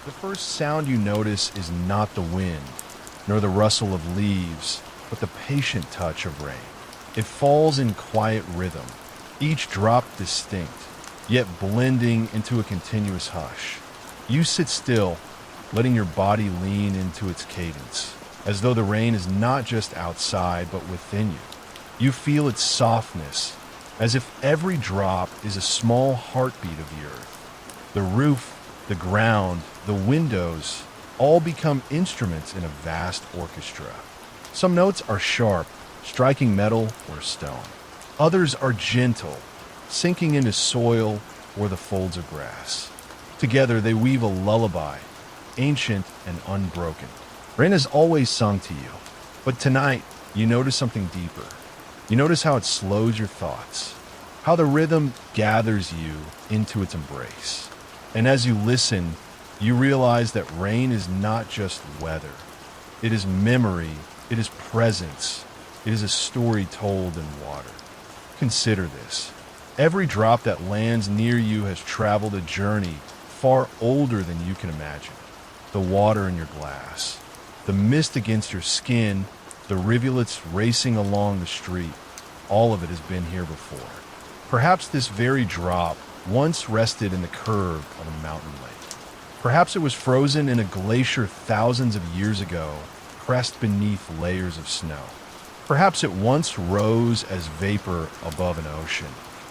The first sound you notice is not the wind, nor the rustle of leaves, but the patient touch of rain. It falls in quiet rhythm, each drop distinct, yet blending into a continuous hush. You sit still, letting your body lean into its cadence, as though the rain is not just outside but within you. You feel its softness, as if every drop is a small heartbeat of the earth. The roof, the ground, the windows all become instruments in a vast orchestra. Some notes are sharp, striking metal or stone. Others are gentle, sinking into soil or the folds of grass. Together they weave a lullaby, ancient and unbroken. Rain has always sung to you, but tonight you notice something deeper. You notice how it slows your thoughts, how the rhythm gathers you into its embrace. And as you listen, you realize that rain is not just weather. It is memory, it is presence, it is a story told in water. Consider this. Every drop that lands near you has traveled a journey far older than you can imagine. The water in your glass, the mist against your skin, the rivulets racing along the street, all of it has been here before. Perhaps this very drop once rested in the curve of a mountain lake. Perhaps it was frozen in a glacier thousands of years ago, pressed beneath layers of snow. Perhaps it once rose as vapor above an ocean,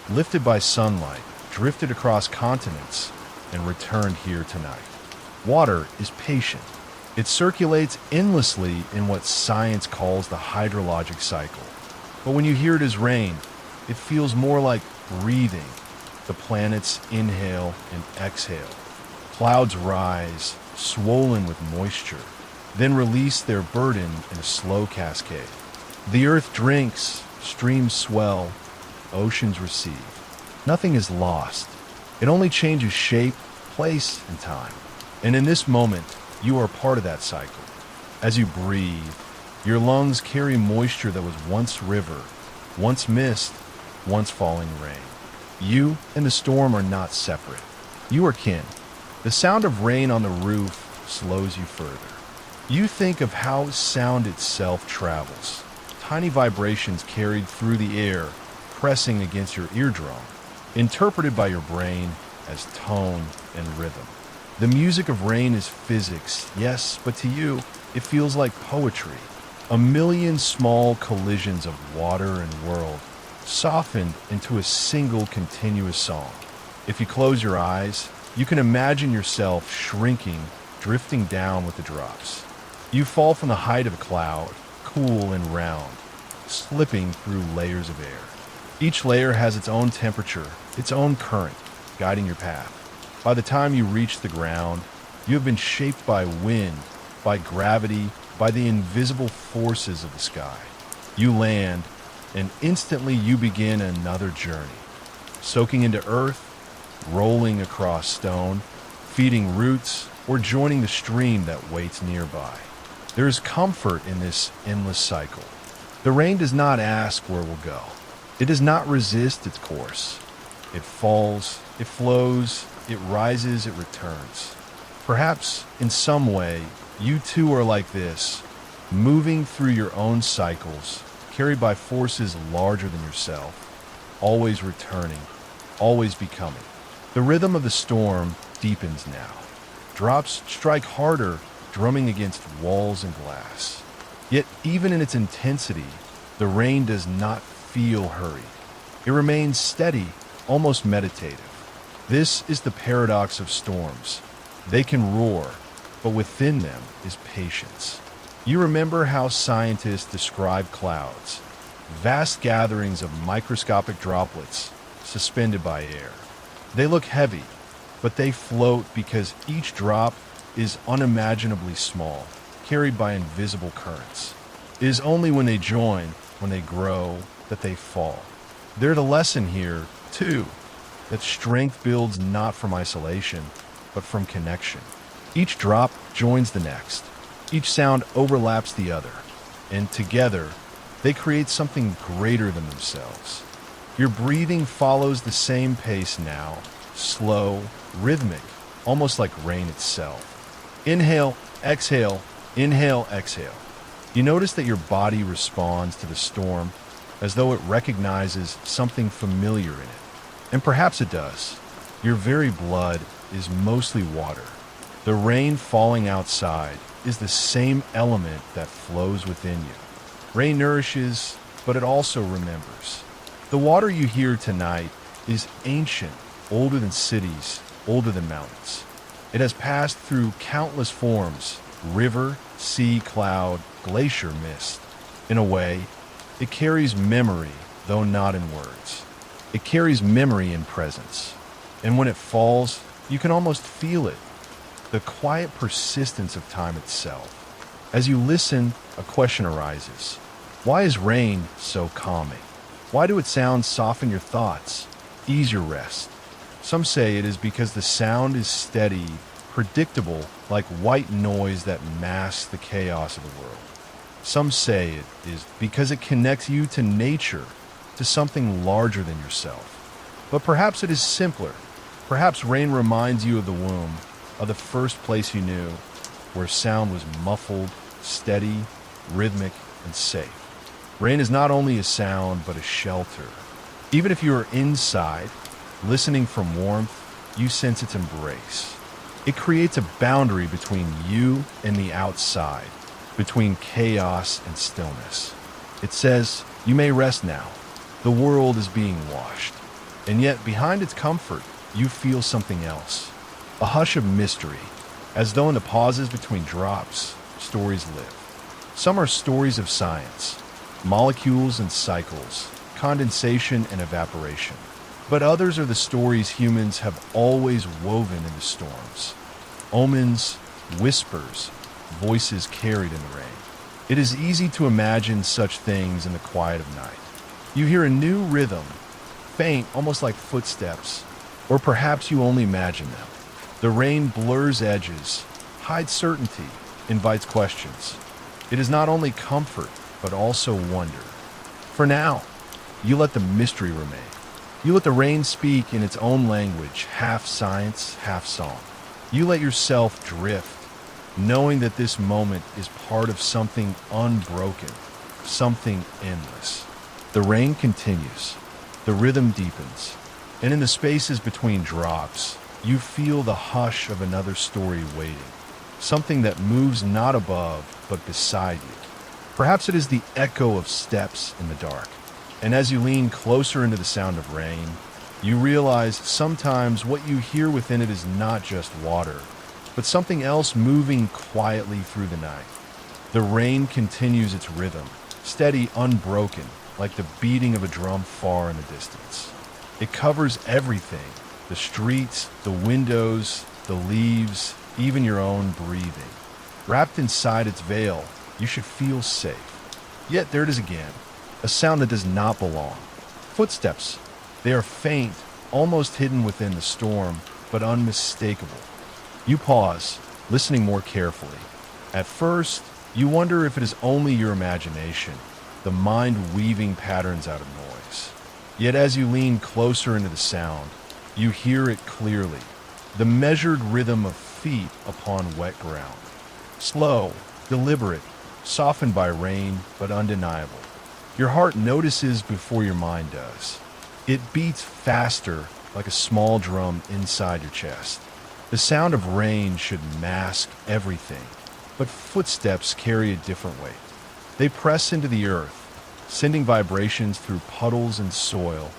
lifted by sunlight, drifted across continents, and returned here tonight. Water is patient. It circulates endlessly in what science calls the hydrologic cycle. But when you hear it as rain, it feels more like breathing. The planets inhale and exhale. Clouds rise, swollen with moisture, then release their burden in a slow cascade. The earth drinks, streams swell, oceans receive. Nothing is lost. It only changes shape, place, and time. And in this moment, you are part of that cycle. As you breathe, your lungs carry moisture that was once river, once mist, once falling rain. You and the storm are not separate. You are kin. The sound of rain on the roof slows you further. You think of how sound itself travels. Tiny vibrations carried through the air, pressing against your eardrum, interpreted by your brain as tone and rhythm. The music of rain is physics, yes, but to you, it feels like poetry. A million small collisions of water and world, softened into a single continuous song. If you close your eyes, you can imagine yourself shrinking, drifting down with the drops. You fall from the height of a cloud, cool and round, slipping through layers of air. Each layer has its own temperature, its own current, guiding your path. By the time you reach the ground, you have been shaped by wind, by gravity, by the invisible forces of the sky. You land, and instantly you begin another journey, soaking into earth, rolling across stone, feeding roots, or joining the stream that waits nearby. There is comfort in this endless cycle. The rain does not ask where we'll go. It does not resist its course. It falls, it flows, it rises, it returns. Perhaps, in some way, you too are like this, moving through your own cycles, carried by forces larger than yourself, always returning, always becoming. The rhythm of the storm deepens now. Drops strike harder, drumming against walls and glass. Yet even in its intensity, the rain does not feel hurried. It remains steady, almost meditative. This is the paradox of storms. They can roar, but within them is patience. You remember how scientists describe clouds, vast gatherings of microscopic droplets suspended by air. They look heavy, but they float because each drop is unimaginably small, carried by invisible currents. It is only when they join, when they grow, that they fall. They're the lesson here, too, that strength builds not from isolation, but from connection. Each drop joins the next. Each sound overlaps the other, and together, they create something greater than themselves. Your breathing follows the same pace now, slow, rhythmic, almost like rain itself. Inhale, exhale, inhale, exhale. You notice that your body responds to the storm as though it recognizes something familiar in it. And perhaps it does. Your very blood is mostly water. The rain falling outside is the same element that flows within you. Rain nourishes, but it also remembers. The water you hear tonight is ancient, older than cities, older than mountains. It has passed through countless forms: river, sea, cloud, glacier, mist. In a way, it carries memory, though not in words. It carries memory in presence. And when it falls, you can almost feel it. The quiet persistence of time itself. As you listen, a question arises. Why is rain so calming? Why do its sounds soften your thoughts, ease your rest? Some say it is because the sound is steady, predictable, like white noise that masks the chaos of the world. Some say it is because it connects you to nature, to something larger than yourself. But perhaps it is simpler. Perhaps rain reminds you of the womb, of the first place you knew, where sound was muffled, steady, rhythmic, and safe. Rain is not only a sound, but a shelter. Even if you are inside, listening from warmth, you sense its embrace. It creates a boundary between you and the outside, between chaos and stillness. It says, you may rest now. The world is being washed. And yet, behind its comfort, you feel something else. A hush of mystery, as though in the pauses between drops, stories live. Some are stories of science, molecules and cycles, condensation and evaporation. But others are the stories humans have always woven into storms. Omens, whispers, voices carried in the rain. It is easy to imagine such things in the quiet of night. You hear a new rhythm, faint, almost like footsteps, or perhaps you only imagine them. The rain blurs edges, hides certainty, invites questions. It is not only comfort, but also wonder. For now, you let the mystery remain. You let the rain speak in its own language, half science, half song. You let yourself drift, knowing that this moment is part of something unbroken, something endless. The rain continues, the rhythm deepens, and in the spaces between drops, you feel the hush of another story waiting, something that moves not above, but beside you. Perhaps it is the echo of steps in the dark. And as you lean closer into the sound of rain, you realize sometimes what you hear within it is not just water, but something else moving quietly through the night. The rain continues its rhythm, steady, unbroken, like the beating of a drum far in the distance. It covers everything: the streets, the windows, the leaves, even your own breathing. Wrapped inside its veil, you should feel safe. Yet there it is again, a sound that does not belong. Footsteps. They are faint, almost hidden within the storm, but unmistakable. You pause, listening more carefully. At first, you wonder if it is only your imagination, the mind weaving patterns out of noise. Yet as you lean closer into the sound, you hear it clearly, the measured rhythm of feet upon wet ground. Slow, deliberate, softened by rain, but undeniable. Your heart notices before your mind does. It beats faster, like a small drum inside your chest. The sound of rain should mask everything, but footsteps carry a different weight. They press into the earth, sending vibrations through puddles and soil,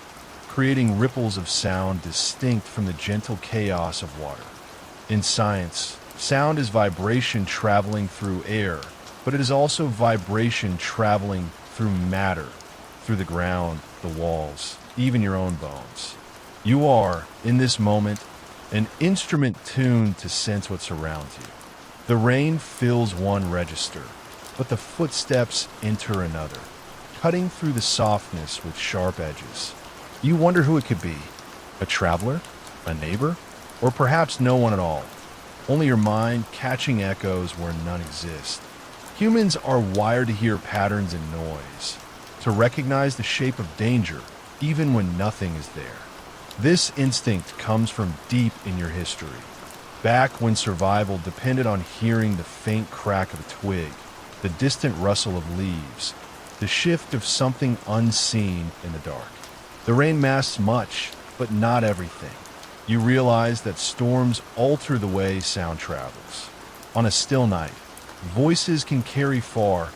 creating ripples of sound distinct from the gentle chaos of water. In science, sound is vibration traveling through air, but it is also vibration traveling through matter, through the ground, the walls, even your own bones. You are, in this moment, an instrument tuned to sense what surrounds you. The rain fills one register, but the footsteps enter another, cutting through the softness with sharp edges. You wonder who it could be: a traveler, a neighbor, or perhaps no one at all. Only your mind catching echoes where none exist. Humans are wired to hear patterns in noise, to recognize the shape of danger even when nothing is there. This instinct comes from deep in your history. Back when survival depended on hearing the faint crack of a twig, the distant rustle of leaves, the shift of something unseen in the dark. The rain masks much, but not everything. You realize that storms alter the way sound travels. On a still night, voices can carry far,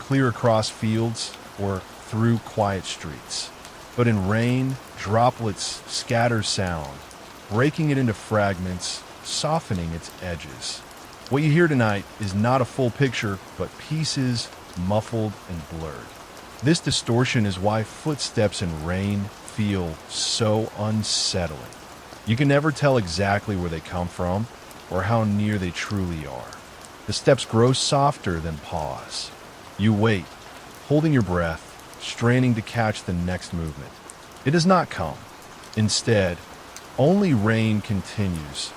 clear across fields or through quiet streets. But in rain, droplets scatter sound, breaking it into fragments, softening its edges. What you hear tonight is not a full picture, but pieces muffled and blurred. This distortion is why footsteps in rain feel so unsettling. You can never tell exactly where they come from or how near they truly are. The steps grow softer than pause. You wait, holding your breath, straining to catch the next movement. It does not come. Instead, only rain continues,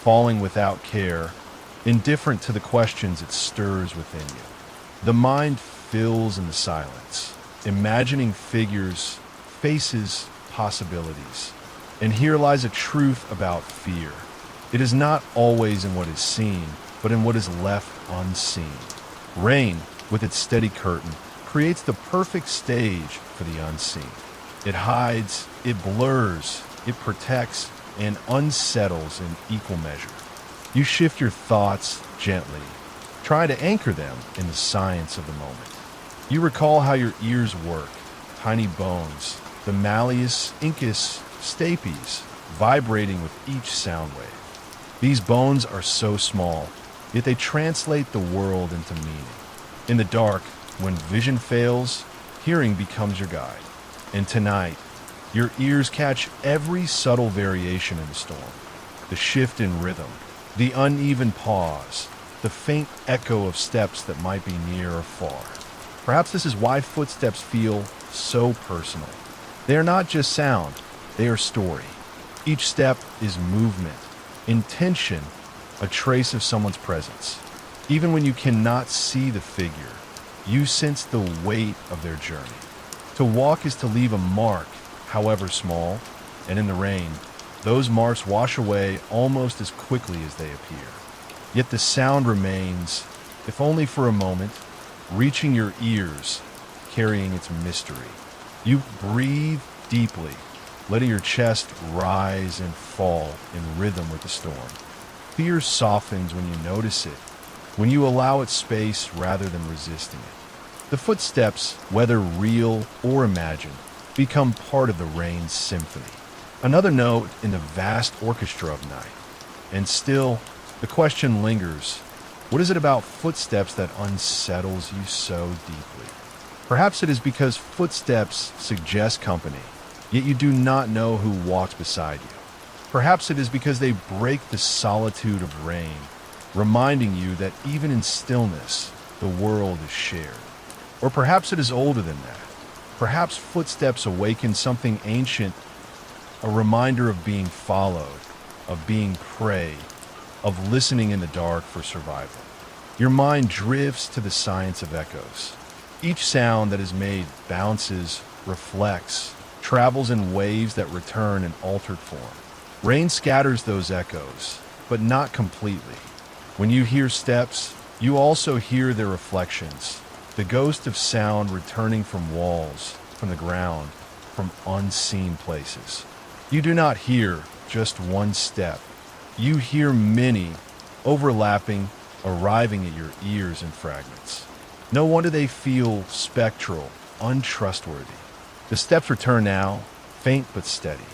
falling without care, indifferent to the questions it stirs within you. The mind fills in the silence, imagining figures, faces, possibilities. And here lies a truth about fear. It is not always in what is seen, but in what is left unseen. Rain, with its steady curtain, creates the perfect stage for the unseen. It hides, it blurs, it protects, and unsettles in equal measure. You shift your thoughts gently, try to anchor them in the science of the moment. You recall how your ears work, tiny bones, the malleus, incus, stapes, vibrating with each sound wave. These bones are so small, yet they translate the world into meaning. In the dark, when vision fails, hearing becomes your guide. And tonight, your ears catch every subtle variation in the storm. The shift in rhythm, the uneven pause, the faint echo of steps that might be near or far. Perhaps this is why footsteps feel so personal. They are not just sound, they are story. Each step is movement, intention, a trace of someone's presence. Even when you cannot see the figure, you sense the weight of their journey. To walk is to leave a mark, however small, and in the rain, those marks wash away almost as quickly as they appear. Yet the sound remains, if only for a moment, reaching your ears, carrying its mystery. You breathe deeply, letting your chest rise and fall in rhythm with the storm. Fear softens when you notice it, when you allow it space rather than resisting it. The footsteps, whether real or imagined, become part of the rain's symphony. Another note in the vast orchestra of night. And still, the question lingers, what is it about footsteps that unsettles you so deeply? Perhaps it is because footsteps suggest company, yet you do not know who walks beside you. Perhaps it is because they break the solitude of rain, reminding you that even in stillness, the world is shared. Or perhaps it is older than that. Perhaps footsteps awaken something ancient, a reminder of being followed, of being prey, of listening in the dark for survival. Your mind drifts to the science of echoes. Each sound that is made bounces, reflects, travels in waves that return in altered form. Rain scatters those echoes, but not completely. When you hear steps, you also hear their reflections, the ghost of sound returning from walls, from the ground, from unseen places. You do not hear just one step. You hear many, overlapping, arriving at your ears in fragments. No wonder they feel spectral, untrustworthy. The steps return now, faint but steady.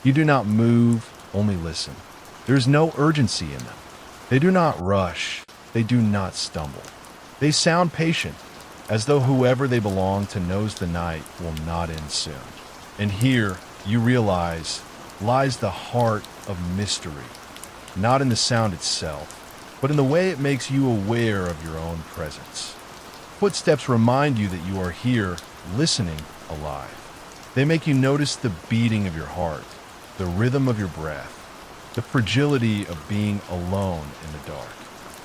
You do not move, only listen. There is no urgency in them. They do not rush. They do not stumble. They sound patient, as though whoever they belong to knows the night will not end soon. And here, you realize, lies the heart of mystery, not in the sound itself, but in the way it makes you aware of your own presence. Footsteps remind you that you are here, listening, alive. They make you notice the beating of your heart, the rhythm of your breath, the fragility of being alone in the dark.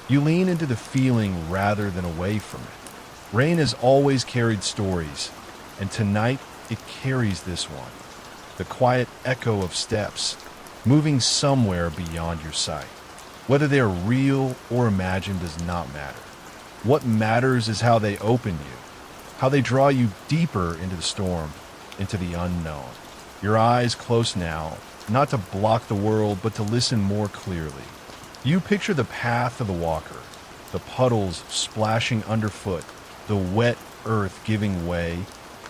You lean into the feeling rather than away from it. Rain has always carried stories, and tonight it carries this one. The quiet echo of steps, moving somewhere beyond your sight. Whether they are real or imagined does not matter. What matters is how they open you, how they draw you deeper into the storm, into the unknown. Your eyes close now, not to block the world, but to listen more clearly. You picture the path of the walker, the puddles splashing underfoot, the wet earth giving way,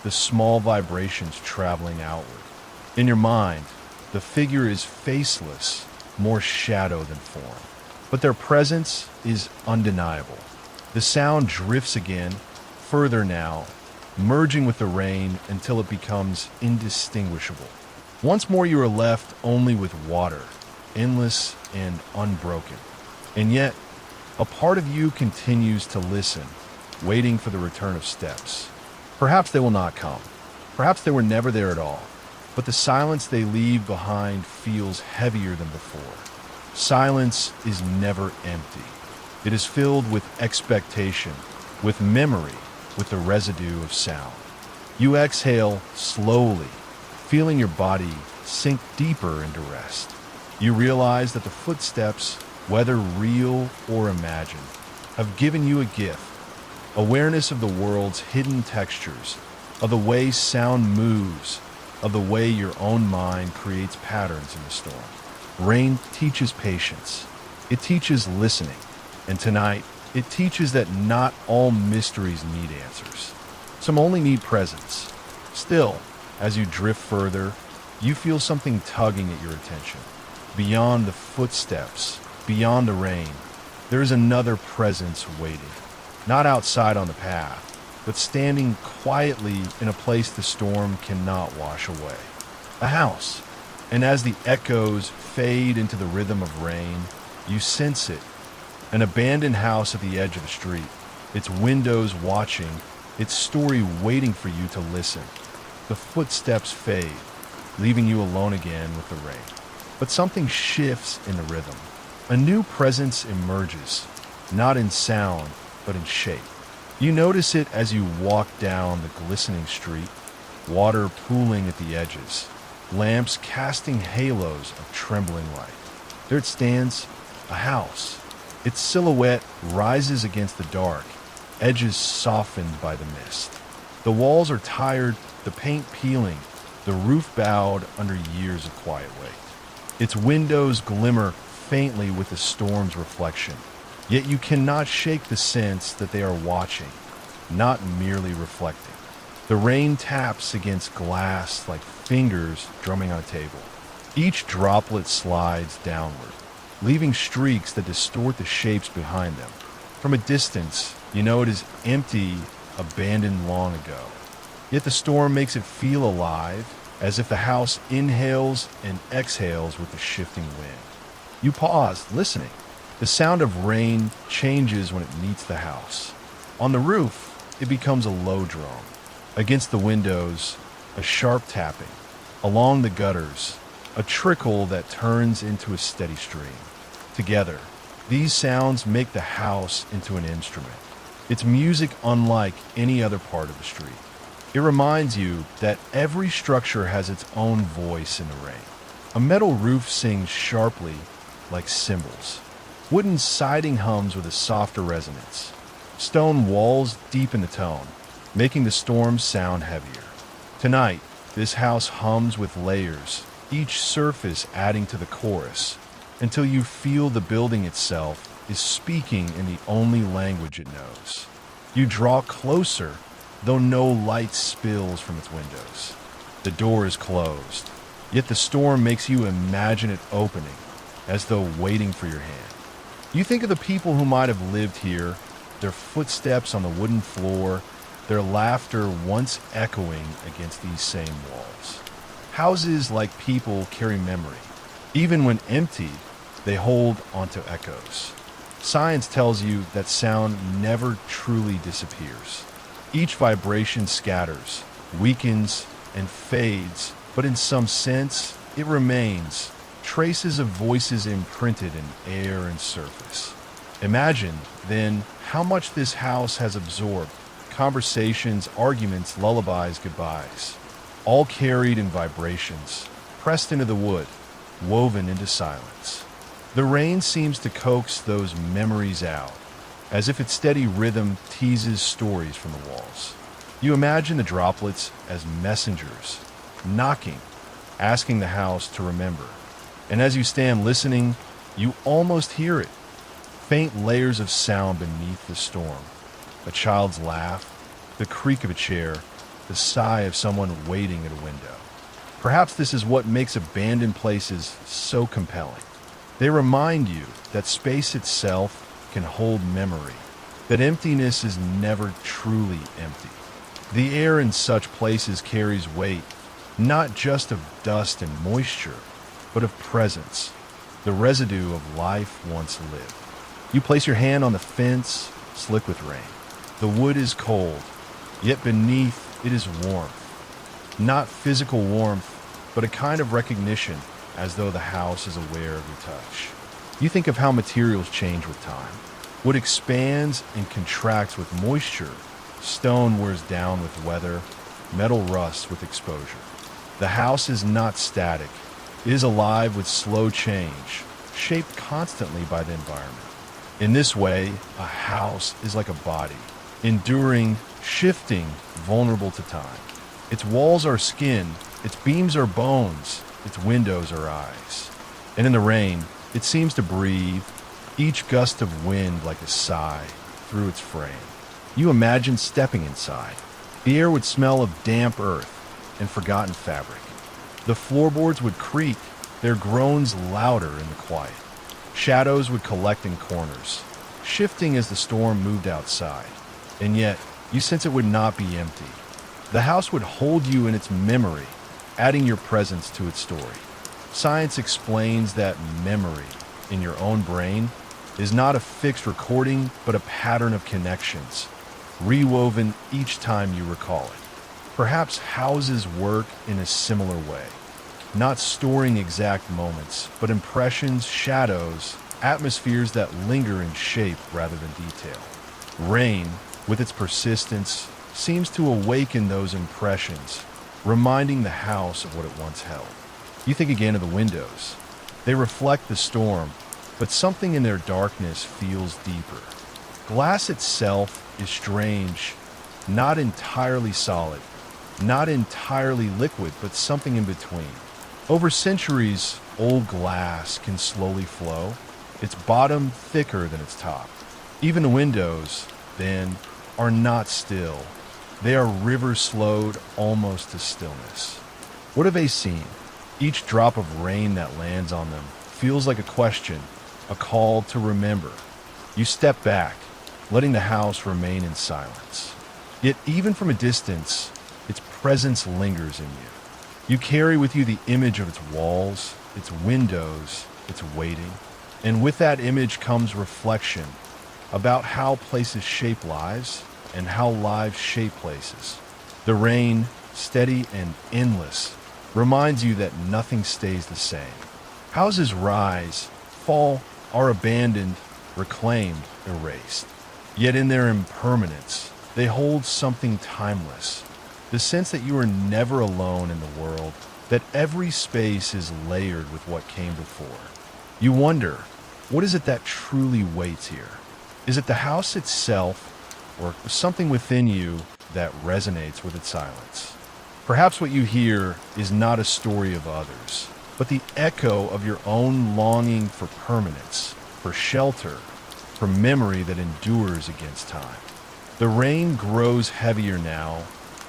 the small vibrations traveling outward. In your mind, the figure is faceless, more shadow than form. But their presence is undeniable. The sound drifts again, further now, merging with the rain until it becomes indistinguishable. Once more you are left only with water, endless and unbroken. And yet, a part of you continues to listen, waiting for the return of steps. Perhaps they will not come. Perhaps they were never there at all. But the silence they leave behind feels heavier than before. Silence is never empty. It is filled with expectation, with memory, with the residue of sound. You exhale slowly, feeling your body sink deeper into rest. You realize that the footsteps, whether real or imagined, have given you a gift. Awareness of the world's hidden textures, of the way sound moves, of the way your own mind creates patterns in the storm. Rain teaches patience. It teaches listening. And tonight, it teaches that not all mysteries need answers. Some only need presence. Still, as you drift further, you feel something tugging at your attention. Beyond the footsteps, beyond the rain, there is another presence waiting. Not outside on the path, but standing quietly in a place the storm cannot wash away. A house. And as the echoes fade into the rhythm of rain, you sense it. An abandoned house at the edge of the street, its windows watching, its story waiting for you to listen. The footsteps fade, leaving you alone again with the rain. But something shifts in the rhythm. A new presence emerges, not in sound, but in shape. You notice it as you walk down the glistening street, water pooling at the edges, lamps casting halos of trembling light. There it stands, a house. Its silhouette rises against the dark, edges softened by the mist. The walls are tired, the paint peeling, the roof bowed under years of quiet wait. Its windows glimmer faintly with the storm's reflection, yet you cannot shake the sense that they are watching, not merely reflecting. The rain taps against glass like fingers drumming on a table. Each droplet slides downward, leaving streaks that distort the shapes behind them. From a distance, you know it is empty, abandoned long ago. Yet the storm makes it feel alive, as if the house inhales and exhales with the shifting wind. You pause, listening. The sound of rain changes when it meets the house. On the roof, it becomes a low drum. Against the windows, a sharp tapping. Along the gutters, a trickle that turns into a steady stream. Together, these sounds make the house into an instrument. It's music unlike any other part of the street. It reminds you that every structure has its own voice in the rain. A metal roof sings sharply, like cymbals. Wooden siding hums with a softer resonance. Stone walls deepen the tone, making the storm sound heavier. Tonight, this house hums with layers, each surface adding to the chorus, until you feel the building itself is speaking in the only language it knows. You draw closer, though no light spills from its windows. The door is closed, yet the storm makes you imagine it opening, as though waiting for your hand. You think of the people who might have lived here, their footsteps on the wooden floor, their laughter once echoing against these same walls. Houses, like people, carry memory. Even when empty, they hold onto echoes. Science tells you that sound never truly disappears. Each vibration scatters, weakens, and fades, but in some sense, it remains, traces of voices imprinted in air and surface. Imagine, then, how much this house has absorbed. Conversations, arguments, lullabies, goodbyes, all carried in vibrations, pressed into the wood, woven into silence. The rain seems to coax those memories out, as if its steady rhythm teases stories from the walls. You imagine the droplets as messengers, knocking, asking the house to remember. And as you stand listening, you almost hear it. Faint layers of sound beneath the storm. A child's laugh, the creak of a chair, the sigh of someone waiting at a window. Perhaps this is what makes abandoned places so compelling. They remind you that space itself can hold memory, that emptiness is never truly empty. The air in such places carries weight, not just of dust and moisture, but of presence, the residue of life once lived. You place your hand on the fence, slick with rain. The wood is cold, yet beneath it is warmth. Not physical warmth, but a kind of recognition, as though the house is aware of your touch. You think of how materials change with time. Wood expands and contracts with moisture. Stone wears down with weather. Metal rusts with exposure. The house is not static. It is alive with slow change, shaped constantly by the environment. In this way, a house is like a body, enduring, shifting, vulnerable to time. Its walls are skin, its beams are bones, its windows are eyes. And in the rain, it seems to breathe, each gust of wind like a sigh through its frame. You imagine stepping inside. The air would smell of damp earth and forgotten fabric. The floorboards would creak, their groans louder in the quiet. Shadows would collect in corners, shifting as the storm moved outside. And yet, you sense it would not be empty. The house would hold you in its memory, adding your presence to its story. Science explains that memory, in your own brain, is not a fixed recording, but a pattern of connections, rewoven each time you recall it. Perhaps houses work in a similar way, not storing exact moments, but impressions, shadows, atmospheres that linger in shape rather than detail. Rain, with its persistence, seems to awaken those impressions, reminding the house of what it once held. You think again of the windows. They reflect the storm, but something in their darkness feels deeper. Glass itself is strange, not entirely solid, not entirely liquid, but something in between. Over centuries, old glass can slowly flow, its bottom thicker than its top. Even the windows, then, are not still. They are rivers slowed almost to stillness. What have they seen? Each drop of rain that lands on them feels like a question, a call to remember. You step back, letting the house remain in silence. Yet even from a distance, its presence lingers in you. You carry with you the image of its walls, its windows, its waiting. And with that image comes reflection about how places shape lives and how lives shape places. The rain, steady and endless, reminds you that nothing stays the same. Houses rise, fall, are abandoned, reclaimed, erased. Yet in their impermanence, they hold something timeless. The sense that you are never alone in the world, that every space is layered with what came before. You wonder, what is it that truly waits here? Is it the house itself, or something within you that resonates with its silence? Perhaps what you hear is not a story of others, but the echo of your own longing for permanence, for shelter, for memory that endures against time. The rain grows heavier now,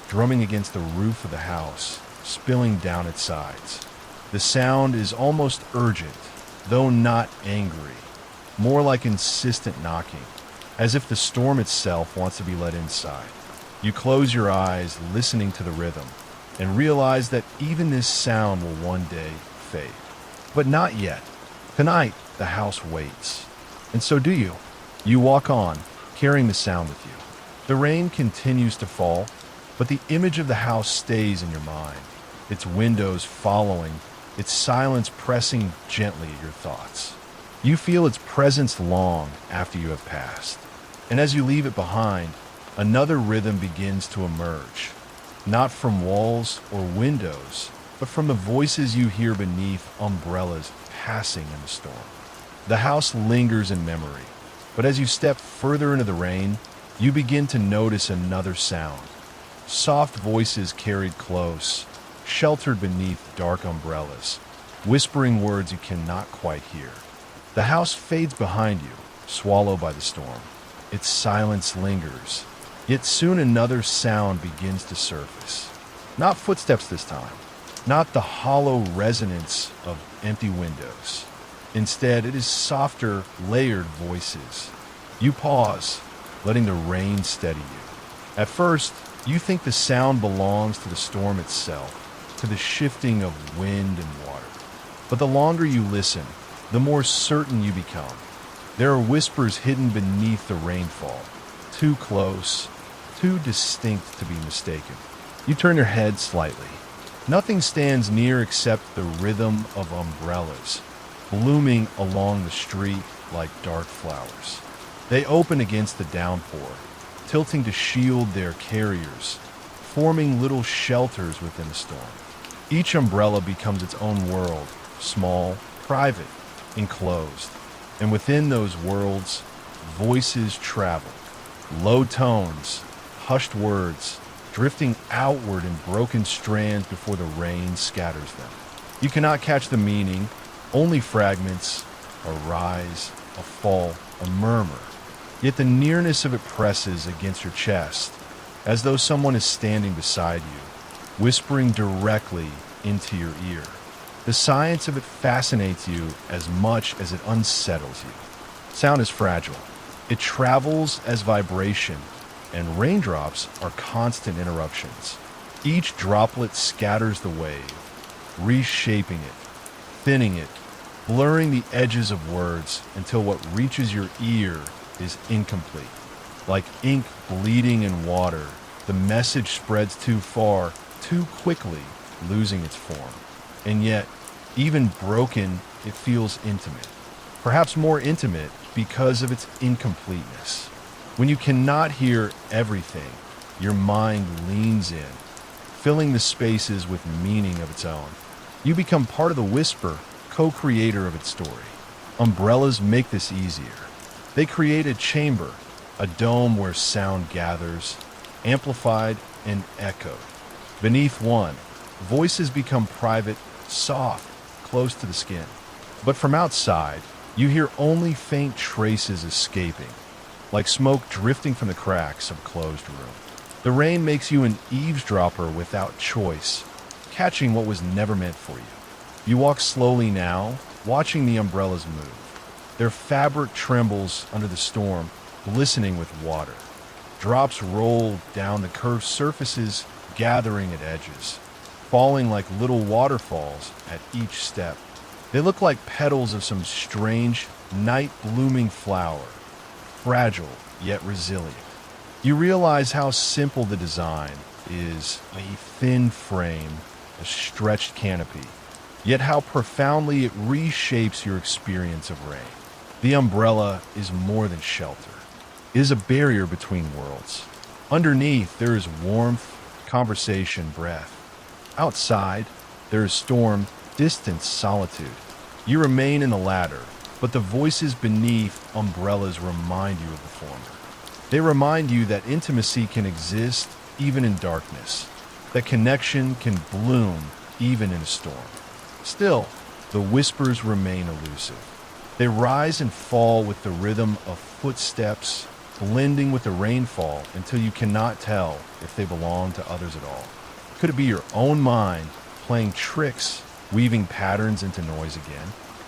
drumming against the roof of the house, spilling down its sides. The sound is almost urgent, though not angry, more like insistent knocking, as if the storm itself wants to be let inside. You close your eyes, listening to the rhythm, and realize that even this sound will one day fade. But not yet. Tonight, the house waits. And so do you. You walk on, carrying the sound with you. The rain continues to fall, but the image of the house stays in your mind, its windows following, its silence pressing gently at your thoughts. You feel its presence long after you have passed. And as you leave it behind, another rhythm begins to emerge, not from walls or windows, but from the voices you hear beneath umbrellas passing in the storm. The house lingers in memory, but as you step further into the rain, you begin to notice another sound. Soft voices carried close, sheltered beneath dark umbrellas, whispering words you cannot quite hear. The house fades behind you, swallowed by the storm. Its silence lingers, yet soon another sound begins to surface. Not footsteps this time, not the hollow resonance of empty windows. Instead, it is softer, layered voices. You pause, letting the rain steady you. At first, you think the sound belongs to the storm itself, to the shifting of wind and water. But the longer you listen, the more certain you become. There are whispers hidden beneath the rainfall, too close, too distinct to be mistaken. You turn your head slightly. Nothing stands near except the rhythm of umbrellas, blooming along the street like dark flowers. They open against the downpour, tilting to shield their carriers, forming little shelters within the storm. Each umbrella becomes its own world, small, private, enclosed. And within those worlds, voices travel. Low tones, hushed words, drifting outward in broken strands before the rain scatters them. You cannot catch the meaning, only fragments, a rise, a fall, a murmur. Yet the nearness of it presses against your chest, as though someone is standing beside you, whispering directly into your ear. The science of it fascinates you as much as it unsettles you. Sound is fragile. It travels as vibration, and raindrops are constant interruptions. Each droplet scatters the wave, reshaping it, thinning it, blurring the edges of words until what reaches your ear is incomplete. Like ink bleeding in water, the message spreads too far, too quickly, losing its form. And yet, even broken, it feels intimate. Perhaps more intimate because of its incompleteness. When you cannot hear everything, your mind leans in, filling the spaces with meaning of its own. You become part of the whisper, co-creator of its story. Umbrellas make this easier. They create a chamber, a dome where sound gathers, amplified and echoed. Beneath one, voices become private, soft, close to the skin. But from outside, you hear only faint traces escaping, like smoke drifting from the cracks of a closed room. The rain makes you an eavesdropper without choice, catching what was never meant for you. You walk slowly now, watching the umbrellas move. Their fabric trembles under the storm, glistening with water. Drops roll down the curved surfaces, gathering at edges, falling like little waterfalls at each step. They look like petals of some strange, night-blooming flower, fragile yet resilient. You realize how simple the design is: a thin frame, a stretched canopy, yet how profoundly it reshapes your experience of rain. The umbrella is more than shelter. It is a barrier between worlds. Underneath, there is warmth, conversation, breath. Outside, there is storm, distance, solitude. You remain in the latter, but the voices beneath umbrellas remind you of the former. They remind you that intimacy can exist even in darkness, that connection can bloom even in a storm. Still, the whispers remain elusive. They rise and fall with the rhythm of footsteps, blending with the rainfall until you cannot tell if they belong to others at all. Could it be your own mind playing tricks, weaving patterns into noise again?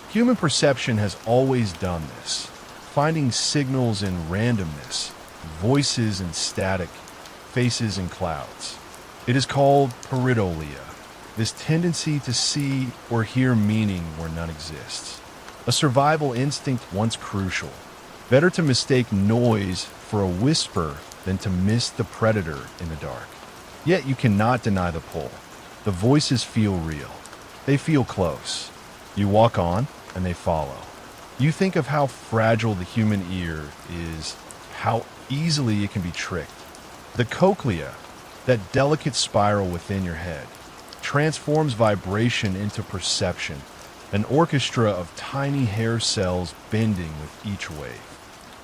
Human perception has always done this, finding signals in randomness, voices in static, faces in clouds. It is called pareidolia, this tendency to see or hear meaning where none exists. A survival instinct once crucial. Better to mistake noise for a whisper than to miss the predator in the dark. Yet you cannot deny the pull. The voices feel real. They feel close. You walk on, and they follow. You think of how fragile the human ear is, how easily it can be tricked. The cochlea, that delicate spiral within your head, transforms vibration into perception, an orchestra of tiny hair cells bending with each wave.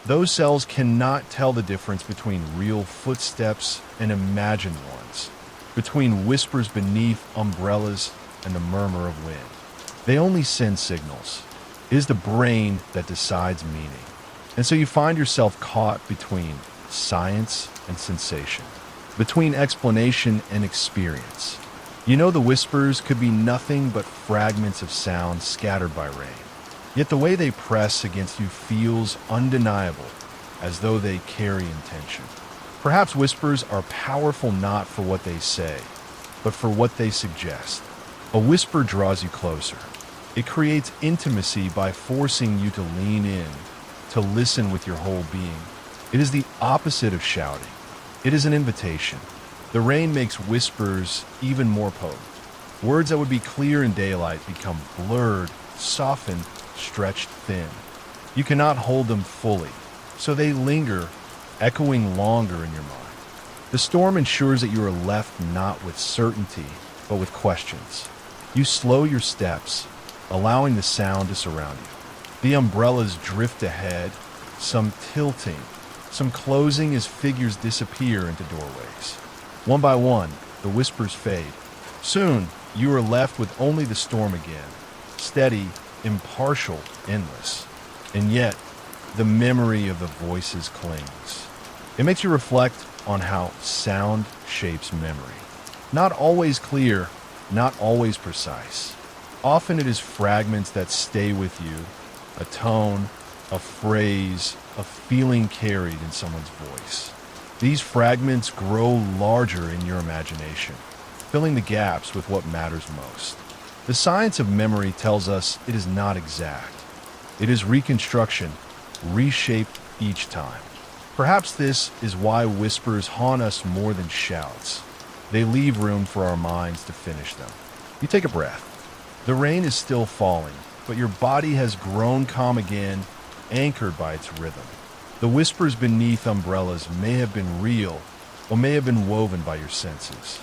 Those cells cannot tell the difference between real footsteps and imagined ones, between whispers beneath umbrellas and the murmur of wind. They only send signals. It is the brain that decides meaning. And so you find yourself caught between science and sensation, between explanation and experience. You know the whispers could be nothing but fragments of sound scattered by rain. Yet the way they press against you feels undeniable, as though they carry intention. Perhaps whispers are powerful not for what they say, but for what they suggest. A whisper draws you closer. It creates intimacy by forcing you to lean in, to listen with your whole being. It is the opposite of shouting. It is an invitation. The rain makes whispers even more potent. Words that would be clear in daylight become blurred, softened, stretched thin. You cannot hold them fully, so they linger, echoing longer in your mind. The storm ensures that you are left not with certainty, but with questions. You slow your steps, allowing the sound to surround you. The umbrellas drift ahead, some tilting, some closing as figures disappear into doorways. One by one, the whispers fade. Soon, you are left with only the storm again, steady, impartial, endless. And yet, the memory of the voices clings. It makes you reflect on how sound shapes memory. Not always clear, not always precise. Often it is fragments that stay with you, a tone, a phrase, a feeling carried in someone's voice. These fragments grow larger in your imagination, filling the gaps with what matters most. The science of memory tells us it is not exact. It is reconstruction, reshaped each time. Perhaps this is why whispers haunt us more than shouts. They leave room for our minds to finish them. You take a breath. The rain is still falling, but your body has grown calm again, anchored by its rhythm. The whispers beneath umbrellas may have been real, or may have been woven by your senses.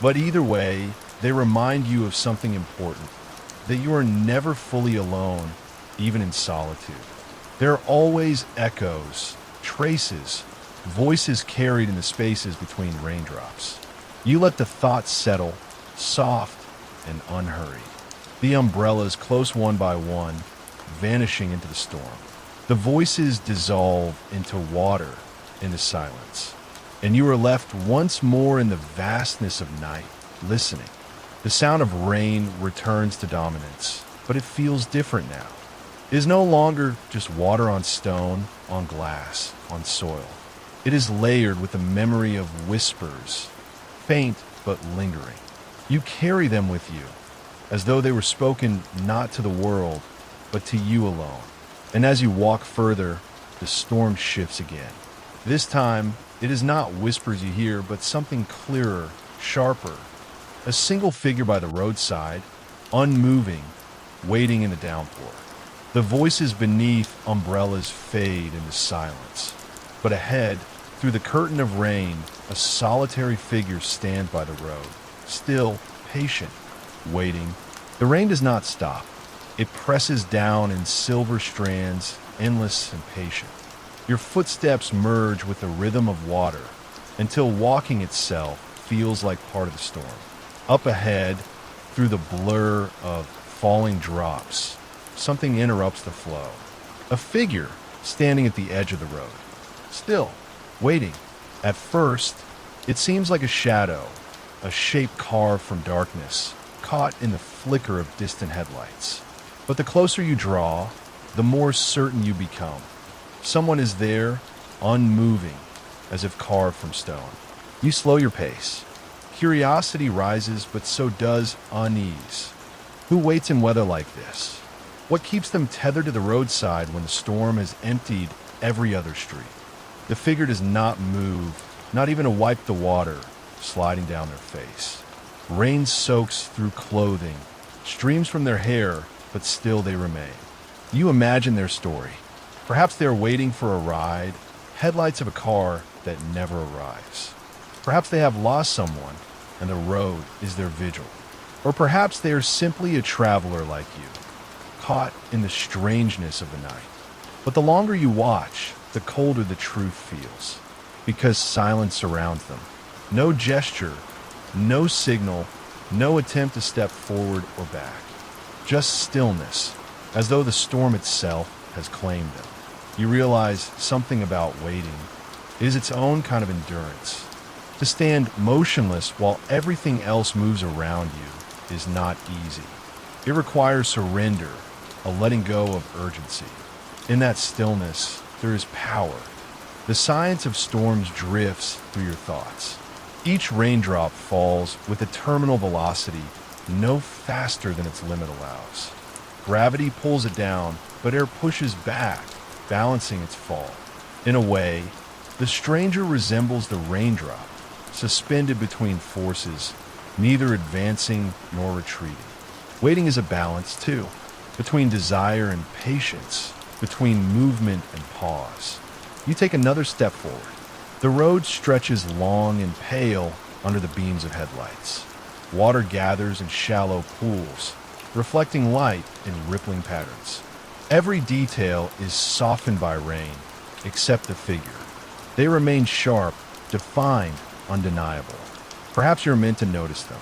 But either way, they remind you of something important, that you are never fully alone, even in solitude. There are always echoes, traces, voices carried in the spaces between raindrops. You let the thoughts settle, soft and unhurried. The umbrellas close one by one, vanishing into the storm. The voices dissolve into water, into silence. And you are left once more in the vastness of night, listening. The sound of rain returns to dominance, but it feels different now. It is no longer just water on stone, on glass, on soil. It is layered with the memory of whispers, faint but lingering. You carry them with you, as though they were spoken not to the world, but to you alone. And as you walk further, the storm shifts again. This time, it is not whispers you hear, but something clearer, sharper. A single figure by the roadside, unmoving, waiting in the downpour. The voices beneath umbrellas fade into silence. But ahead, through the curtain of rain, a solitary figure stands by the road, still, patient, waiting. The rain does not stop. It presses down in silver strands, endless and patient. Your footsteps merge with the rhythm of water, until walking itself feels like part of the storm. Up ahead, through the blur of falling drops, something interrupts the flow. A figure standing at the edge of the road, still, waiting. At first, it seems like a shadow, a shape carved from darkness, caught in the flicker of distant headlights. But the closer you draw, the more certain you become. Someone is there, unmoving, as if carved from stone. You slow your pace. Curiosity rises, but so does unease. Who waits in weather like this? What keeps them tethered to the roadside when the storm has emptied every other street? The figure does not move, not even to wipe the water sliding down their face. Rain soaks through clothing, streams from their hair, but still they remain. You imagine their story. Perhaps they are waiting for a ride, headlights of a car that never arrives. Perhaps they have lost someone, and the road is their vigil. Or perhaps they are simply a traveler like you, caught in the strangeness of the night. But the longer you watch, the colder the truth feels, because silence surrounds them. No gesture, no signal, no attempt to step forward or back. Just stillness, as though the storm itself has claimed them. You realize something about waiting is its own kind of endurance. To stand motionless while everything else moves around you is not easy. It requires surrender, a letting go of urgency. In that stillness, there is power. The science of storms drifts through your thoughts. Each raindrop falls with a terminal velocity no faster than its limit allows. Gravity pulls it down, but air pushes back, balancing its fall. In a way, the stranger resembles the raindrop, suspended between forces, neither advancing nor retreating. Waiting is a balance, too, between desire and patience, between movement and pause. You take another step forward. The road stretches long and pale under the beams of headlights. Water gathers in shallow pools, reflecting light in rippling patterns. Every detail is softened by rain, except the figure. They remain sharp, defined, undeniable. Perhaps you're meant to notice them.